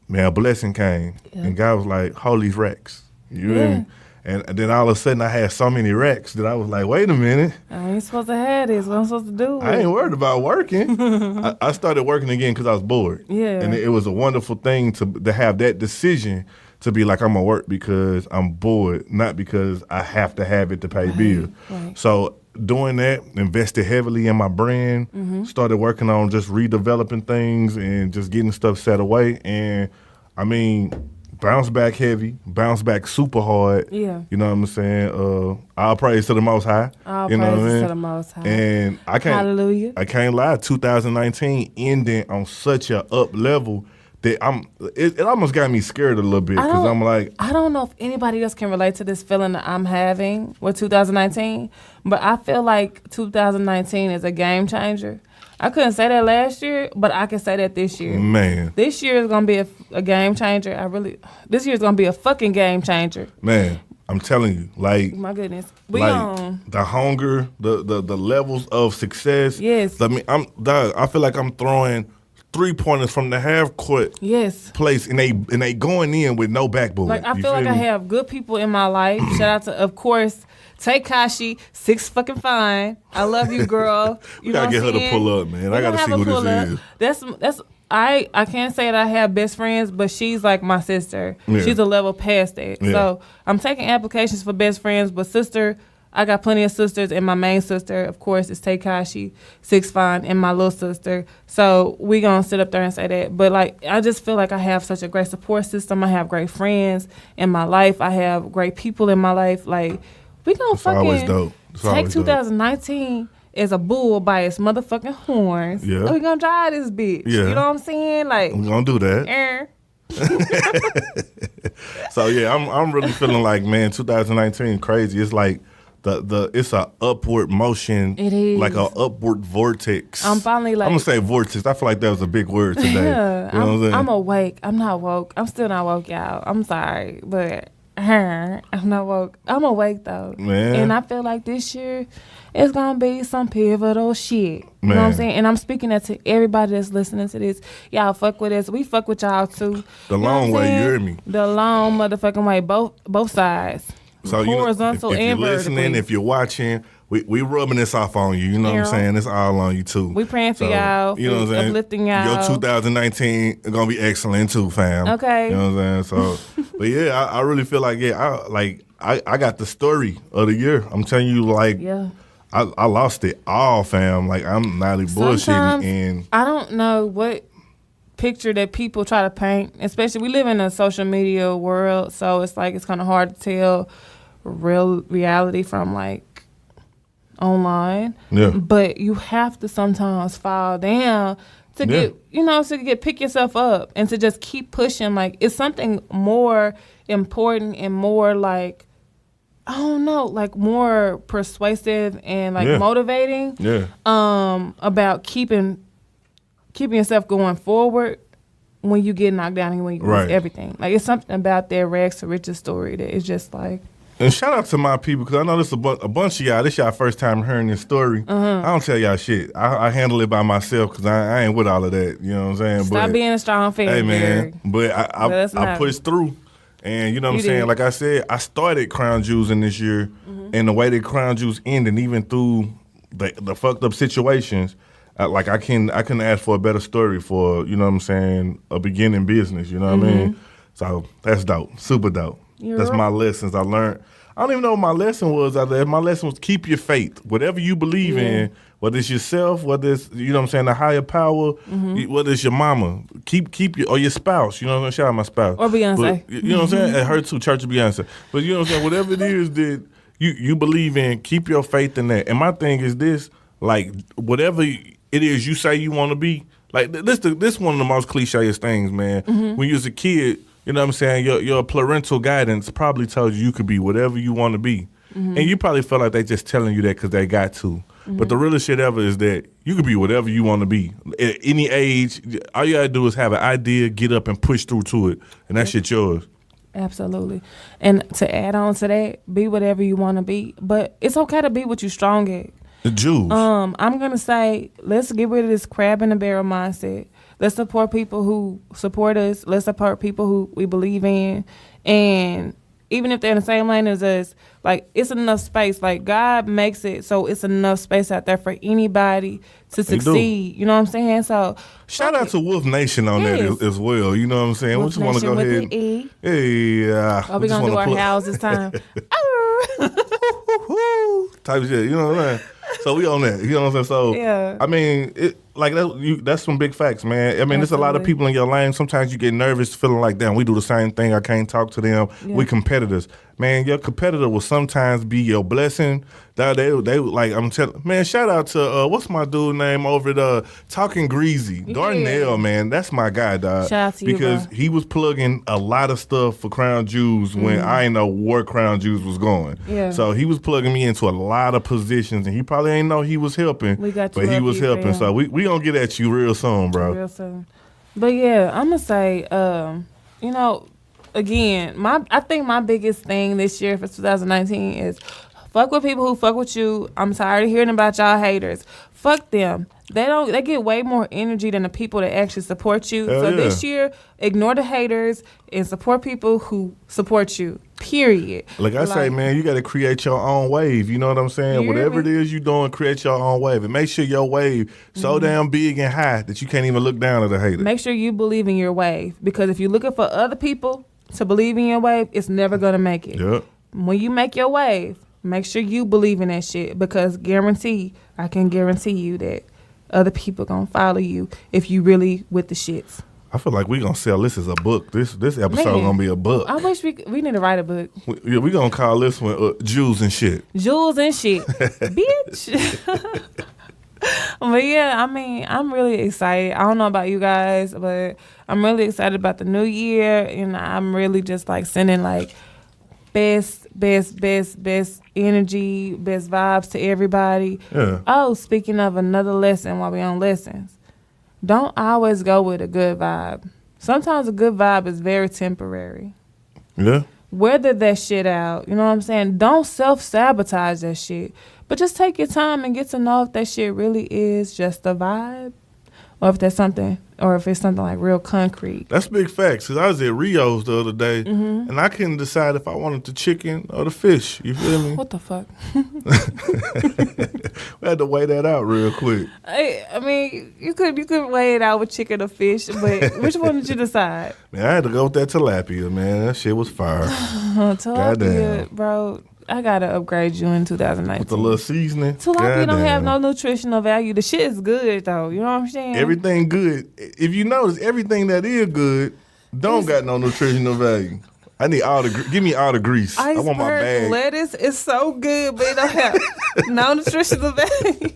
man, a blessing came. Yep. And God was like, hold these racks. You hear me? And then all of a sudden, I had so many racks that I was like, wait a minute. I ain't supposed to have this. What I'm supposed to do? I ain't worried about working. I started working again because I was bored. Yeah. And it was a wonderful thing to have that decision to be like, I'm going to work because I'm bored, not because I have to have it to pay bills. Right. So doing that, invested heavily in my brand, started working on just redeveloping things and just getting stuff set away. And, I mean, bounce back heavy, bounce back super hard. Yeah. You know what I'm saying? All praise to the Most High. All you know what I praises mean? to the Most High. And Hallelujah. I can't lie, 2019 ending on such a up level that it almost got me scared a little bit because I'm like, I don't know if anybody else can relate to this feeling that I'm having with 2019, but I feel like 2019 is a game changer. I couldn't say that last year, but I can say that this year. man, This year is gonna be a game changer. This year is gonna be a fucking game changer. man. I'm telling you, like My goodness. the hunger, the levels of success. Yes. I mean, I feel like I'm throwing 3-pointers from the half court Yes. place, and they going in with no backboard. Like, I feel like I have good people in my life. Shout out to, of course, Takashi, 6 fucking fine. I love you, girl. You gotta know get her to pull up, man. I gotta see who this is. That's I can't say that I have best friends, but she's like my sister. Yeah. She's a level past that. Yeah. So I'm taking applications for best friends, but sister, I got plenty of sisters, and my main sister, of course, is Takashi, 6 fine, and my little sister. So we gonna sit up there and say that. But like, I just feel like I have such a great support system. I have great friends in my life. I have great people in my life. Like, we gonna fucking take 2019 as a bull by its motherfucking horns. Yeah. We gonna drive this bitch. Yeah. You know what I'm saying? Like, I'm gonna do that. So yeah, I'm really feeling like, man, 2019 crazy. It's like it's a upward motion. It is like a upward vortex. I'm finally like, I'm gonna say vortex. I feel like that was a big word today. Yeah, you know what I'm saying? I'm awake. I'm not woke. I'm still not woke, y'all. I'm sorry, but I'm not woke. I'm awake though, man. And I feel like this year it's gonna be some pivotal shit. You Man. know what I'm saying? And I'm speaking that to everybody that's listening to this. Y'all fuck with us. We fuck with y'all too. The You know long what I'm way, you saying? hear me? The long motherfucking way. Both sides. So horizontal if you're and listening, vertically. if you're watching, we rubbing this off on you. You know what I'm saying? It's all on you too. We praying for y'all. You know what I'm saying? Uplifting y'all. Your 2019 is gonna be excellent too, fam. Okay. You know what I'm saying? So, but yeah, I really feel like I got the story of the year. I'm telling you, like, Yeah. I lost it all, fam. Like, I'm not even bullshitting. Sometimes And I don't know what picture that people try to paint, especially we live in a social media world, so it's like it's kind of hard to tell real reality from like online. Yeah. But you have to sometimes fall down to get pick yourself up and to just keep pushing. Like, it's something more important and more like, I don't know, like more persuasive and like motivating. Yeah. About keeping yourself going forward when you get knocked down and when you lose everything. Like, it's something about that rags to riches story that is just like. And shout out to my people, because I know this a bunch of y'all. This y'all first time hearing this story. I don't tell y'all shit. I handle it by myself because I ain't with all of that. You know what I'm saying? Stop being a strong fan. Hey, man. But I pushed through. And you know what I'm saying? Like I said, I started Krown Juicing this year. And the way that Krown Juice ended, even through the fucked up situations, like I couldn't ask for a better story for, you know what I'm saying, a beginning business. You know what I mean? So that's dope. Super dope. That's my lessons I learned. I don't even know what my lesson was out there. My lesson was keep your faith. Whatever you believe in, whether it's yourself, whether it's, you know what I'm saying, the higher power, whether it's your mama, keep your, or your spouse, you know what I'm saying? Shout out my spouse. Or Beyonce. But, you know what I'm saying? At her too, Church of Beyonce. But you know what I'm saying? Whatever it is that you believe in, keep your faith in that. And my thing is this, like, whatever it is you say you want to be, like, this one of the most clicheest things, man. When you was a kid, you know what I'm saying, your parental guidance probably told you could be whatever you want to be. And you probably feel like they just telling you that because they got to. But the realest shit ever is that you could be whatever you want to be. At any age, all you got to do is have an idea, get up and push through to it. And that shit yours. Absolutely. And to add on to that, be whatever you want to be. But it's okay to be what you're strong at. The Jews. I'm going to say, let's get rid of this crab in the barrel mindset. Let's support people who support us. Let's support people who we believe in. And even if they're in the same lane as us, like, it's enough space. Like, God makes it so it's enough space out there for anybody to succeed. You know what I'm saying? So shout out to Wolf Nation on that as well. You know what I'm saying? Wolf we just want to go Nation ahead. with the E. Hey, we going to do our house this time. Type of shit. You know what I'm saying? So we on that. You know what I'm saying? So, yeah. I mean, that's some big facts, man. I mean, there's a lot of people in your lane. Sometimes you get nervous feeling like, damn, we do the same thing. I can't talk to them. Yeah. We competitors. Man, your competitor will sometimes be your blessing. They like, I'm telling, man, shout out to, what's my dude name over at Talking Greasy? Yeah. Darnell, man. That's my guy, dog. Shout out to you, because he was plugging a lot of stuff for Krown Juice when I didn't know where Krown Juice was going. Yeah. So he was plugging me into a lot of positions, and he probably ain't know he was helping, but he was helping. So we gonna get at you real soon, bro. Real soon. But yeah, I'm gonna say, you know, again, I think my biggest thing this year for 2019 is fuck with people who fuck with you. I'm tired of hearing about y'all haters. Fuck them. They get way more energy than the people that actually support you. Hell so yeah. this year, ignore the haters and support people who support you. Period. Like I say, man, you got to create your own wave. You know what I'm saying? You hear Whatever me? it is you doing, create your own wave. And make sure your wave so damn big and high that you can't even look down at a hater. Make sure you believe in your wave. Because if you're looking for other people to believe in your wave, it's never going to make it. Yep. When you make your wave, make sure you believe in that shit. Because I can guarantee you that other people going to follow you if you really with the shits. I feel like we going to sell this as a book. This episode going to be a book. I wish we need to write a book. We going to call this one Jews and Shit. Jewels and shit. Bitch. But yeah, I mean, I'm really excited. I don't know about you guys, but I'm really excited about the new year. And I'm really just like sending like best energy, best vibes to everybody. Yeah. Oh, speaking of another lesson while we on lessons, don't always go with a good vibe. Sometimes a good vibe is very temporary. Yeah. Weather that shit out. You know what I'm saying? Don't self-sabotage that shit. But just take your time and get to know if that shit really is just a vibe. Or if it's something like real concrete. That's big facts. Because I was at Rio's the other day, and I couldn't decide if I wanted the chicken or the fish. You feel me? What the fuck? We had to weigh that out real quick. I mean, you could weigh it out with chicken or fish, but which one did you decide? Man, I had to go with that tilapia, man. That shit was fire. Tilapia, Goddamn. bro. I gotta upgrade you in 2019. With a little seasoning. Tilapia don't have Goddamn. no nutritional value. The shit is good though. You know what I'm saying? Everything good. If you notice, everything that is good don't got no nutritional value. I need give me all the grease. I want my Iceberg bag. lettuce is so good, but it don't have no nutritional value.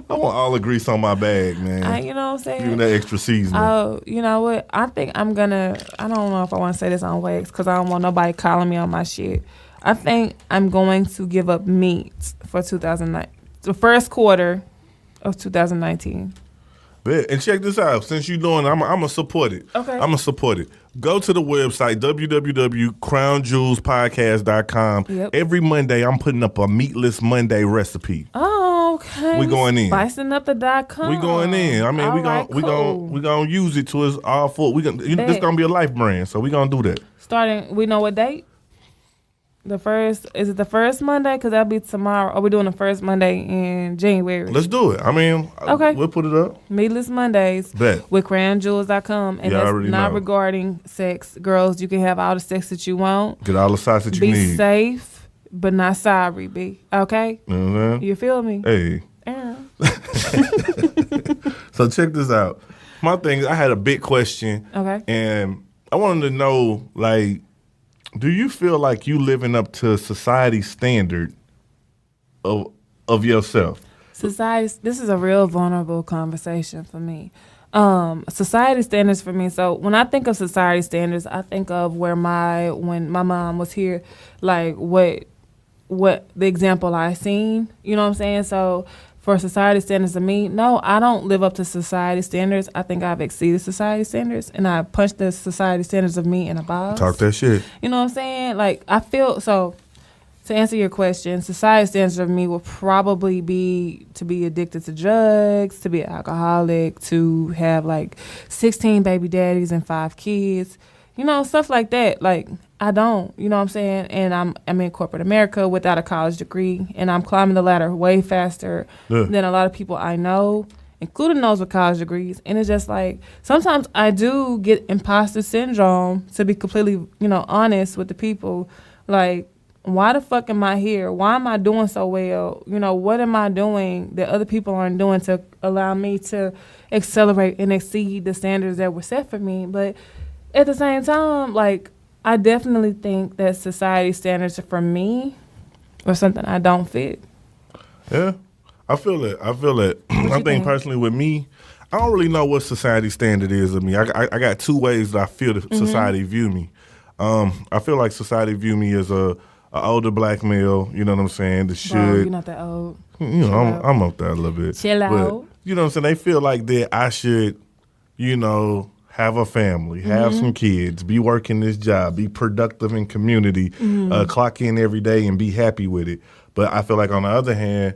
I want all the grease on my bag, man. You know what I'm saying? Give me that extra seasoning. Oh, you know what? I think I don't know if I want to say this on wax because I don't want nobody calling me on my shit. I think I'm going to give up meat for 2009, the first quarter of 2019. And check this out. Since you're doing it, I'm going to support it. Okay. I'm going to support it. Go to the website, www.crownjewelspodcast.com. Yep. Every Monday, I'm putting up a Meatless Monday recipe. Oh, okay. We going in. Spicing up the .com. We going in. I mean, All we right, gonna use it to its all full. This Bet. gonna be a life brand, so we gonna do that. Starting, we know what date? Is it the first Monday? Because that'll be tomorrow. Or we doing the first Monday in January? Let's do it. I mean, Okay. we'll put it up. Meatless Mondays Bet. with CrownJewels.com. And Yeah, I that's already not know. regarding sex. Girls, you can have all the sex that you want. Get all the size that you Be need. safe, but not sorry, B. Okay? You know what I'm saying? You feel me? Hey. Yeah. So check this out. My thing is, I had a big question. Okay. And I wanted to know, like, do you feel like you living up to society's standard of yourself? This is a real vulnerable conversation for me. Society standards for me. So when I think of society standards, I think of when my mom was here, like what the example I seen. You know what I'm saying? So for society standards of me, no, I don't live up to society standards. I think I've exceeded society standards, and I punched the society standards of me in a box. Talk that shit. You know what I'm saying? Like, I feel, so to answer your question, society standards of me will probably be to be addicted to drugs, to be an alcoholic, to have like 16 baby daddies and 5 kids, you know, stuff like that. Like, I don't, you know what I'm saying? And I'm in corporate America without a college degree, and I'm climbing the ladder way faster than a lot of people I know, including those with college degrees. And it's just like, sometimes I do get imposter syndrome, to be completely, honest with the people. Like, why the fuck am I here? Why am I doing so well? What am I doing that other people aren't doing to allow me to accelerate and exceed the standards that were set for me? But at the same time, like, I definitely think that society standards for me or something I don't fit. Yeah, I feel it. I think personally with me, I don't really know what society standard is of me. I got 2 ways that I feel that society view me. I feel like society view me as a older black male. You know what I'm saying? That should. Bro, you're not that old. I'm up there a little bit. Chill But, out. you know what I'm saying? They feel like that I should, have a family, have some kids, be working this job, be productive in community, clock in every day and be happy with it. But I feel like on the other hand,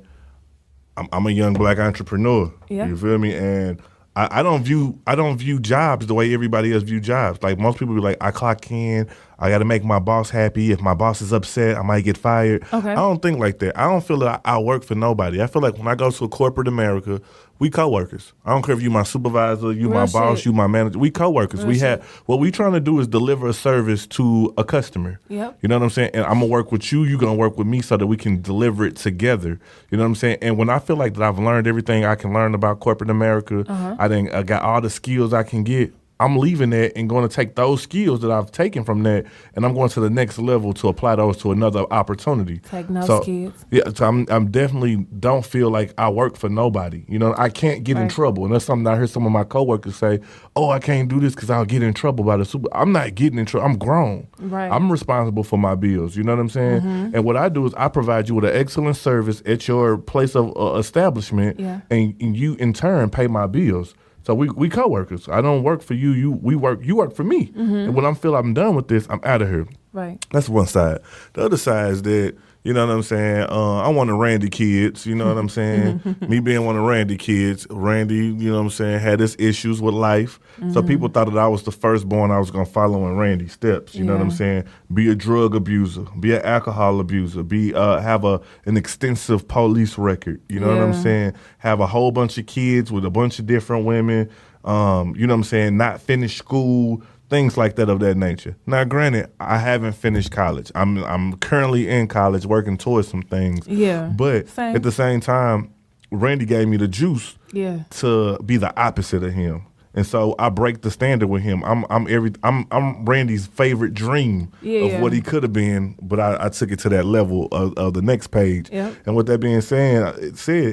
I'm a young black entrepreneur. Yeah. You feel me? And I don't view jobs the way everybody else view jobs. Like most people be like, I clock in, I got to make my boss happy. If my boss is upset, I might get fired. Okay. I don't think like that. I don't feel that I work for nobody. I feel like when I go to a corporate America, we coworkers. I don't care if you my supervisor, you Real my boss, shit. you my manager. We coworkers. Real shit. What we trying to do is deliver a service to a customer. Yep. You know what I'm saying? And I'm gonna work with you. You gonna work with me so that we can deliver it together. You know what I'm saying? And when I feel like that I've learned everything I can learn about corporate America, I got all the skills I can get. I'm leaving that and going to take those skills that I've taken from that, and I'm going to the next level to apply those to another opportunity. Take notes, kids. Yeah, so I'm definitely don't feel like I work for nobody. You know, I can't get in Right. trouble, and that's something I heard some of my coworkers say. Oh, I can't do this because I'll get in trouble by the super. I'm not getting in trouble. I'm grown. Right. I'm responsible for my bills. You know what I'm saying? And what I do is I provide you with an excellent service at your place of establishment, Yeah. and you in turn pay my bills. So we coworkers. I don't work for you. You work for me. And when I feel I'm done with this, I'm out of here. Right. That's one side. The other side is that, you know what I'm saying, I want a Randy kids, you know what I'm saying? Me being one of Randy kids, Randy, you know what I'm saying, had his issues with life. So people thought that I was the firstborn I was going to follow in Randy's steps, you know what I'm Yeah. saying? Be a drug abuser, be an alcohol abuser, have an extensive police record, you know what I'm Yeah. saying? Have a whole bunch of kids with a bunch of different women, you know what I'm saying, not finish school, things like that of that nature. Now, granted, I haven't finished college. I'm currently in college working towards some things. Yeah. But Same. at the same time, Randy gave me the juice Yeah. to be the opposite of him. And so I break the standard with him. I'm Randy's favorite dream of what he could have been, but I took it to that level of the next page. Yep. And with that being said,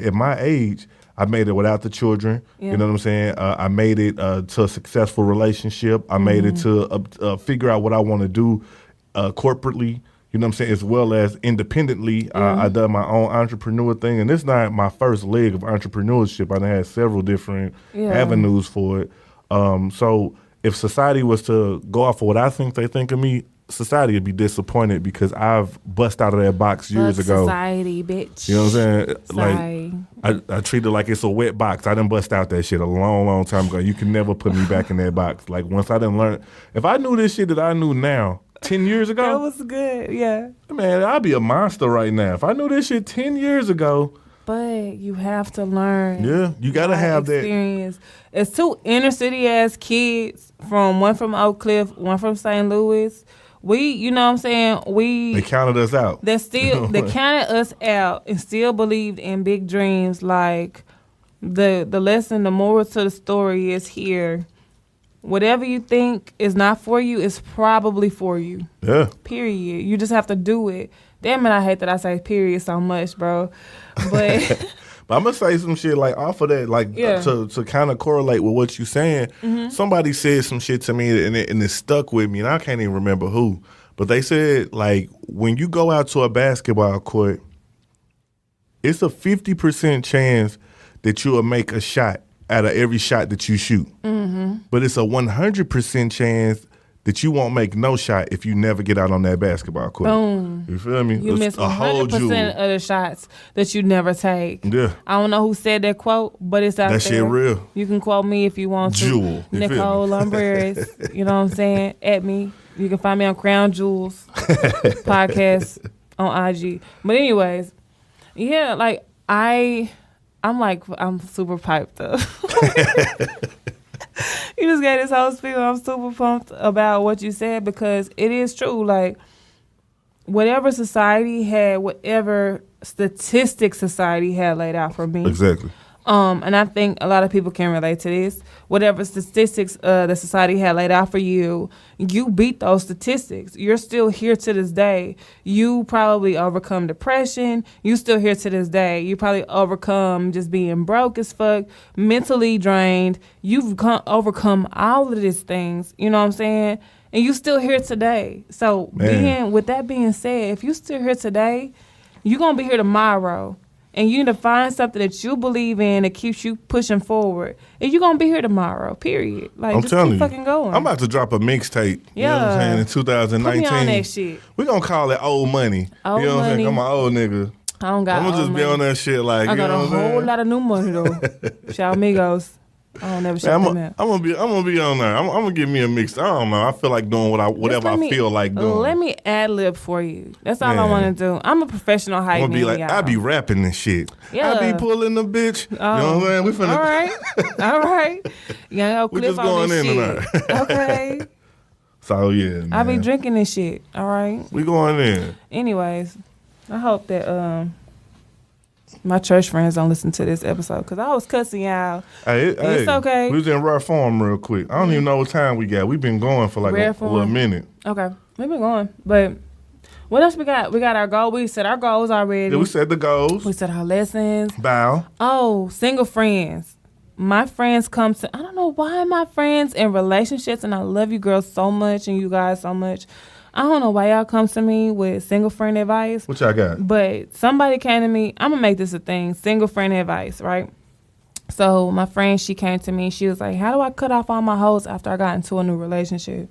at my age, I made it without the children. Yeah. You know what I'm saying? I made it to a successful relationship. I made it to figure out what I want to do corporately. You know what I'm saying? As well as independently. I done my own entrepreneur thing. And this is not my first leg of entrepreneurship. I done had several different avenues for it. So if society was to go off of what I think they think of me, society would be disappointed because I've bust out of that box years Fuck ago. Society, bitch. You know what I'm saying? Sorry. Like I treat it like it's a wet box. I done bust out that shit a long, long time ago. You can never put me back in that box. Like once I done learn, if I knew this shit that I knew now 10 years ago, That was good. Yeah. man, I'd be a monster right now. If I knew this shit 10 years ago, But you have to learn. yeah, you gotta by have that. experience. It's two inner city ass kids one from Oak Cliff, one from St. Louis. You know what I'm saying? They counted us out. They counted us out and still believed in big dreams. Like the lesson, the moral to the story is here. Whatever you think is not for you is probably for you. Yeah. Period. You just have to do it. Damn it, I hate that I say period so much, bro. But But I'm gonna say some shit like off of that, like Yeah. to kind of correlate with what you're saying. Somebody said some shit to me and it stuck with me, and I can't even remember who. But they said like when you go out to a basketball court, it's a 50% chance that you will make a shot out of every shot that you shoot. But it's a 100% chance that you won't make no shot if you never get out on that basketball court. Boom. You feel me? You It's miss a whole 100% jewel. of the shots that you never take. Yeah. I don't know who said that quote, but it's out That there. shit real. You can quote me if you want to. Jewel. You feel Nicole me? Lumbreras. You know what I'm saying? At me. You can find me on Krown Jewels podcast on IG. But anyways, yeah, like I'm super piped up. You just gave this whole spiel. I'm super pumped about what you said because it is true. Like, whatever society had, whatever statistics society had laid out for me. Exactly. And I think a lot of people can relate to this. Whatever statistics the society had laid out for you, you beat those statistics. You're still here to this day. You probably overcome depression. You still here to this day. You probably overcome just being broke as fuck, mentally drained. You've overcome all of these things. You know what I'm saying? And you still here today. So Man. with that being said, if you still here today, you're going to be here tomorrow. and you need to find something that you believe in that keeps you pushing forward. And you're gonna be here tomorrow. Period. Like, I'm just telling keep you, fucking going. I'm about to drop a mixtape. You know what I'm saying? In 2019. Put me on that shit. We're gonna call it Old Money. Old you know what I'm saying? Money. I'm an old nigga. I don't got. I'm gonna old just be money. on that shit like. I got you know a what I'm whole saying? lot of new money though. Shout amigos. I don't never shut them out. I'm gonna be on there. I'm gonna give me a mix. I don't know. I feel like doing whatever I feel like doing. Let me ad lib for you. That's all I Man. want to do. I'm a professional hype man. I'm gonna be like, y'all. I be rapping and shit. Yeah. I be pulling the bitch. You know what I'm saying? We finna. All right. All right. Yeah, We Cliff just on going this in shit. tonight. Okay. So yeah, man. I be drinking this shit. All right. We going in. Anyways, I hope that my church friends don't listen to this episode because I was cussing y'all. It's okay. We was in rare form real quick. I don't even know what time we got. We've been going for like Rare a form. little minute. Okay. We've been going. But what else we got? We got our goal. We set our goals already. Yeah, we set the goals. We set our lessons. Bow. Oh, single friends. My friends come to, I don't know why my friends in relationships, and I love you girls so much and you guys so much. I don't know why y'all come to me with single friend advice. What y'all got? But somebody came to me, I'm going to make this a thing, single friend advice, right? So my friend, she came to me, she was like, how do I cut off all my hoes after I got into a new relationship?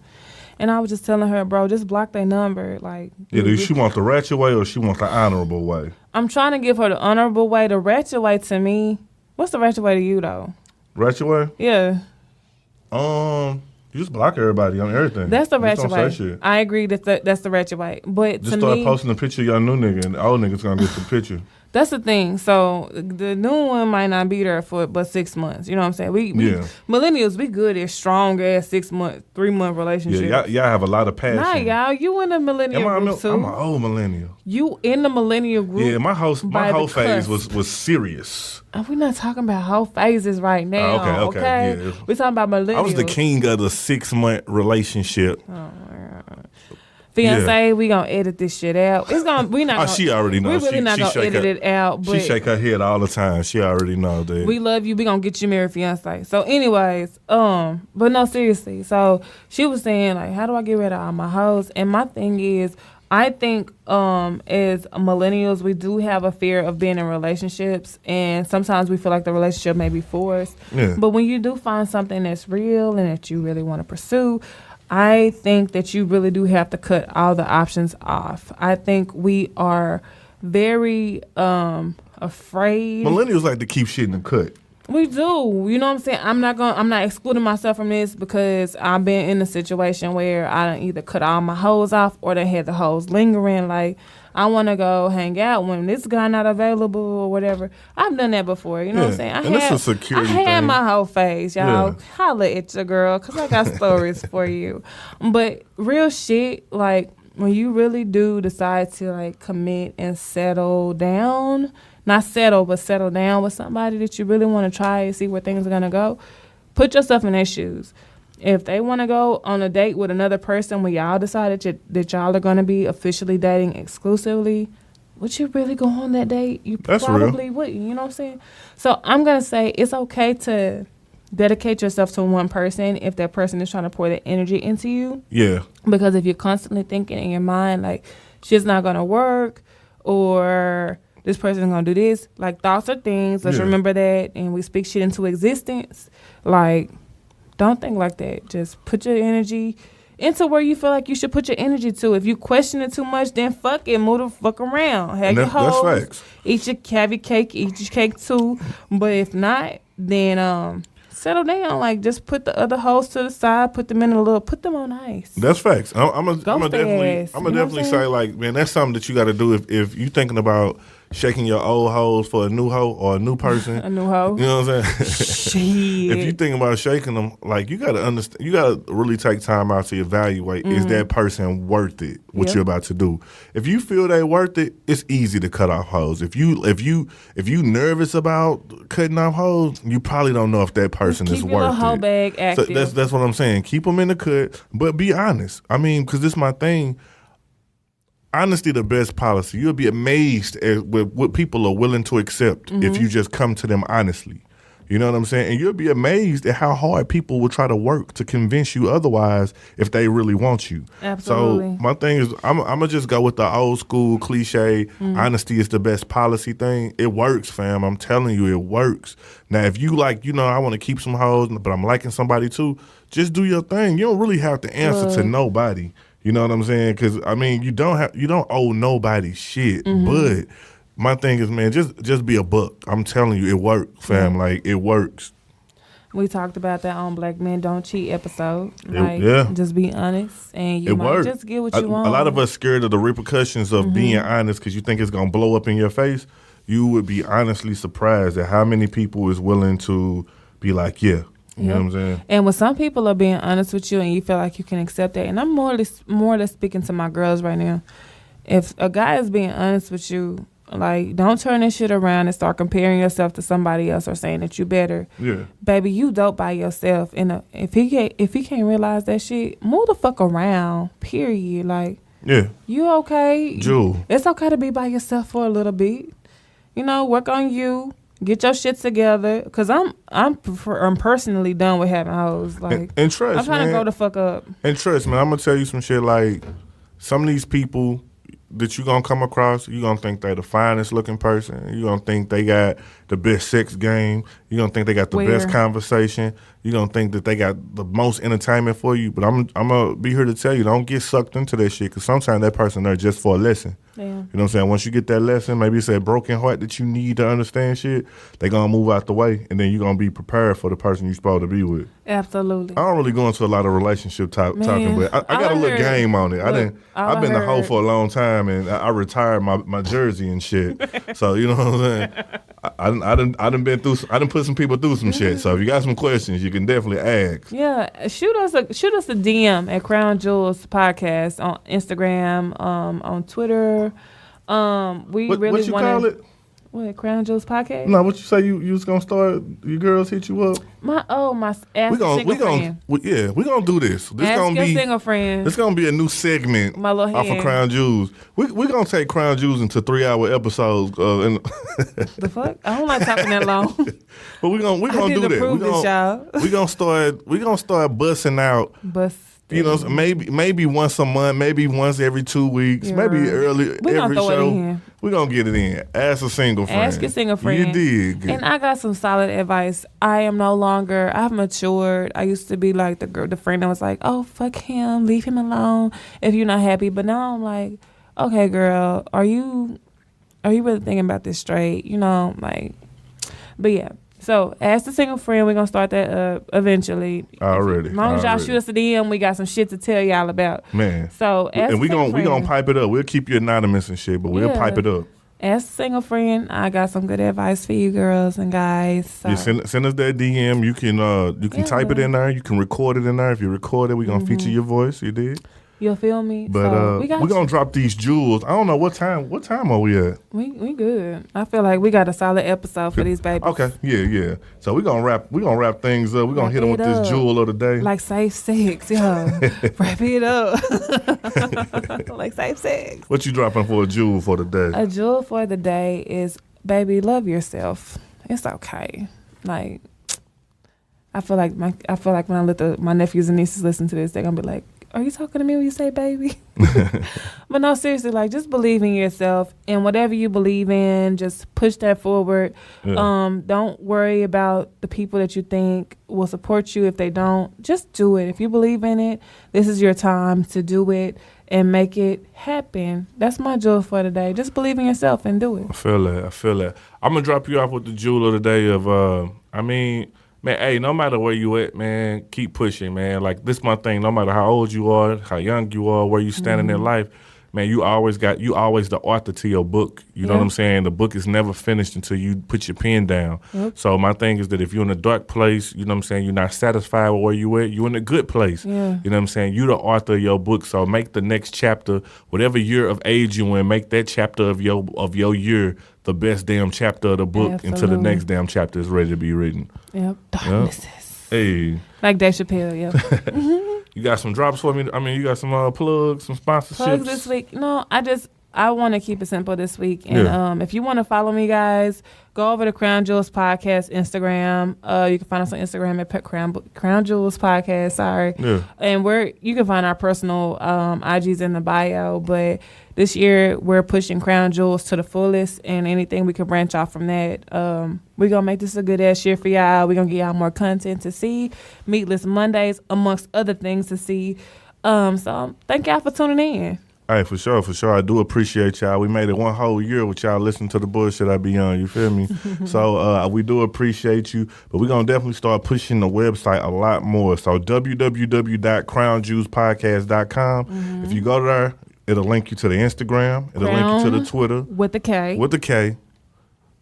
And I was just telling her, bro, just block their number. Like, Yeah, do she want the ratchet way or she want the honorable way? I'm trying to give her the honorable way. The ratchet way to me, what's the ratchet way to you, though? Ratchet way? Yeah. You just block everybody on everything. That's the Just ratchet don't way. say shit. I agree that's the ratchet way. But Just to start me, posting a picture of your new nigga and the old nigga's gonna get the picture. that's the thing. So the new one might not be there for but 6 months. You know what I'm saying? We millennials, we good at strong ass 6 month, 3 month relationship. Yeah, y'all have a lot of passion. Nah, y'all, you in the millennial group too. I'm an old millennial. You in the millennial group. Yeah, my whole by the phase cusp. was serious. We're not talking about whole phases right now. Okay, yeah. We're talking about millennials. I was the king of the 6 month relationship. Oh my God. Fiance, we gonna edit this shit out. It's gonna we not. Oh, she already knows. We really not gonna edit it out. But she shake her head all the time. She already knows that. We love you. We gonna get you married, fiance. So, anyways, but no, seriously. So she was saying like, how do I get rid of all my hoes? And my thing is, I think as millennials, we do have a fear of being in relationships, and sometimes we feel like the relationship may be forced. Yeah. But when you do find something that's real and that you really want to pursue, I think that you really do have to cut all the options off. I think we are very afraid. Millennials like to keep shit in the cut. We do. You know what I'm saying? I'm not excluding myself from this because I've been in a situation where I done either cut all my hoes off or they had the hoes lingering. Like, I want to go hang out when this guy not available or whatever. I've done that before. You know what I'm saying? It's a security I had thing. my whole phase, y'all. Yeah. Holla at your girl because I got stories for you. But real shit, like, when you really do decide to, like, commit and settle down, not settle, but settle down with somebody that you really want to try and see where things are going to go, put yourself in their shoes. If they want to go on a date with another person when y'all decided that y'all are going to be officially dating exclusively, would you really go on that date? You That's probably wouldn't. You know what I'm saying? So I'm going to say it's okay to dedicate yourself to one person if that person is trying to pour that energy into you. Yeah. Because if you're constantly thinking in your mind, like, shit's not going to work or this person's going to do this, like, thoughts are things. Let's remember that. And we speak shit into existence. Like, don't think like that. Just put your energy into where you feel like you should put your energy to. If you question it too much, then fuck it. Move the fuck around. Have your hoes. That's facts. Have your cake. Eat your cake too. But if not, then settle down. Like, just put the other hoes to the side. Put them on ice. That's facts. I'm gonna definitely what say, like, man, that's something that you got to do if you thinking about shaking your old hoes for a new hoe or a new person. A new hoe. You know what I'm saying? Shit. If you think about shaking them, like, you got to understand, you got to really take time out to evaluate, is that person worth it, what you're about to do? If you feel they worth it, it's easy to cut off hoes. If you nervous about cutting off hoes, you probably don't know if that person is Keep your worth hoe it. bag active. So that's what I'm saying. Keep them in the cut, but be honest. I mean, because this is my thing. Honesty, the best policy. You'll be amazed at what people are willing to accept if you just come to them honestly. You know what I'm saying? And you'll be amazed at how hard people will try to work to convince you otherwise if they really want you. Absolutely. So my thing is, I'm gonna just go with the old school cliche. Honesty is the best policy thing. It works, fam. I'm telling you, it works. Now, if you like, I want to keep some hoes, but I'm liking somebody too, just do your thing. You don't really have to answer to nobody. You know what I'm saying? Because you don't owe nobody shit. But my thing is, man, just be a buck. I'm telling you, it works, fam. Like, it works. We talked about that on Black Men Don't Cheat episode. Just be honest, and you might just get what you want. A lot of us scared of the repercussions of being honest because you think it's gonna blow up in your face. You would be honestly surprised at how many people is willing to be like, yeah. You know what I'm saying? And when some people are being honest with you and you feel like you can accept that, and I'm more or less speaking to my girls right now. If a guy is being honest with you, like, don't turn this shit around and start comparing yourself to somebody else or saying that you better. Yeah. Baby, you dope by yourself. And if he can't realize that shit, move the fuck around, period. Like, you okay? Jewel. It's okay to be by yourself for a little bit. Work on you. Get your shit together, cause I'm personally done with having hoes. Like, and trust, I'm trying to grow the fuck up. And trust, man, I'm gonna tell you some shit. Like, some of these people that you gonna come across, you gonna think they the finest looking person. You gonna think they got the best sex game. You gonna think they got the best conversation. You gonna think that they got the most entertainment for you. But I'm gonna be here to tell you, don't get sucked into that shit, cause sometimes that person there just for a lesson. Yeah. You know what I'm saying? Once you get that lesson, maybe it's that broken heart that you need to understand shit, they going to move out the way, and then you're going to be prepared for the person you're supposed to be with. Absolutely. I don't really go into a lot of relationship talking, but I got a little game on it. I've been the hoe for a long time, and I retired my jersey and shit. So, you know what I'm saying? I done put some people through some shit. So if you got some questions, you can definitely ask. Yeah, shoot us a DM at Krown Jewels Podcast on Instagram, on Twitter. What you call it? What, Krown Jewels Podcast? No, what you say you was gonna start? Your girls hit you up? My ask a single friend. We gonna do this. This ask gonna be single friend. This gonna be a new segment. My little off of Krown Jewels. We gonna take Krown Jewels into 3-hour episodes. The fuck? I don't like talking that long. But we gonna do that. We gonna start busting out. Maybe once a month, maybe once every 2 weeks, maybe every show. We're going to get it in. Ask a single friend. Ask a single friend. You dig. And I got some solid advice. I've matured. I used to be like the friend that was like, oh, fuck him, leave him alone if you're not happy. But now I'm like, okay, girl, are you really thinking about this straight? But yeah. So, ask the single friend. We're going to start that eventually. Already. As long as y'all shoot us a DM, we got some shit to tell y'all about. Man. So, ask we gonna pipe it up. We'll keep you anonymous and shit, but we'll pipe it up. Ask a single friend. I got some good advice for you girls and guys. So. Yeah, send us that DM. You can type it in there. You can record it in there. If you record it, we're going to feature your voice. You did? You feel me? But so we're going to drop these jewels. I don't know what time are we at? We good. I feel like we got a solid episode for these babies. Okay. Yeah. So we're going to wrap things up. We're going to hit them with this jewel of the day. Like safe sex, yo. Wrap it up. Like safe sex. What you dropping for a jewel for the day? A jewel for the day is, baby, love yourself. It's okay. Like, I feel like when I let my nephews and nieces listen to this, they're going to be like, are you talking to me when you say baby? But no, seriously, like, just believe in yourself, and whatever you believe in, just push that forward. Yeah. Don't worry about the people that you think will support you if they don't. Just do it. If you believe in it, this is your time to do it and make it happen. That's my jewel for today. Just believe in yourself and do it. I feel that. I'm going to drop you off with the jewel of the day of, man, hey, no matter where you at, man, keep pushing, man. Like, this my thing. No matter how old you are, how young you are, where you stand in life, man, you always the author to your book. You know what I'm saying? The book is never finished until you put your pen down. Yep. So my thing is that if you're in a dark place, you know what I'm saying, you're not satisfied with where you at, you're in a good place. Yeah. You know what I'm saying? You the author of your book, so make the next chapter, whatever year of age you in, make that chapter of your year the best damn chapter of the book until the next damn chapter is ready to be written. Yep. Darknesses. Yep. Hey. Like Dave Chappelle, yeah. You got some drops for me? I mean, you got some plugs, some sponsorships? Plugs this week? No, I want to keep it simple this week. And if you want to follow me, guys, go over to Krown Jewels Podcast Instagram. You can find us on Instagram at Krown Jewels Podcast. Sorry. Yeah. And you can find our personal IGs in the bio. But this year, we're pushing Krown Jewels to the fullest. And anything we can branch off from that, we're going to make this a good-ass year for y'all. We're going to get y'all more content to see. Meatless Mondays, amongst other things to see. So thank y'all for tuning in. Hey, for sure. I do appreciate y'all. We made it one whole year with y'all listening to the bullshit I be on. You feel me? So we do appreciate you. But we're going to definitely start pushing the website a lot more. So www.crownjuicespodcast.com. Mm-hmm. If you go there, it'll link you to the Instagram. It'll link you to the Twitter. With the K.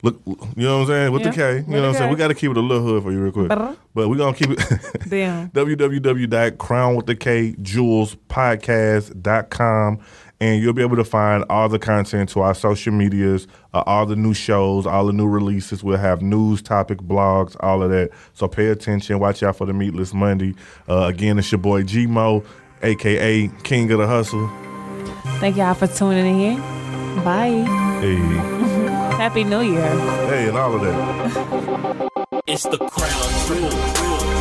Look, you know what I'm saying? With the K. You know what I'm saying? We got to keep it a little hood for you real quick. But we're going to keep it. Damn. www.crownwiththekjewelspodcast.com. And you'll be able to find all the content to our social medias, all the new shows, all the new releases. We'll have news, topic, blogs, all of that. So pay attention. Watch out for the Meatless Monday. Again, it's your boy Gmo, a.k.a. King of the Hustle. Thank y'all for tuning in. Bye. Hey. Happy New Year. Hey, and all of that. It's the Krown Jewels.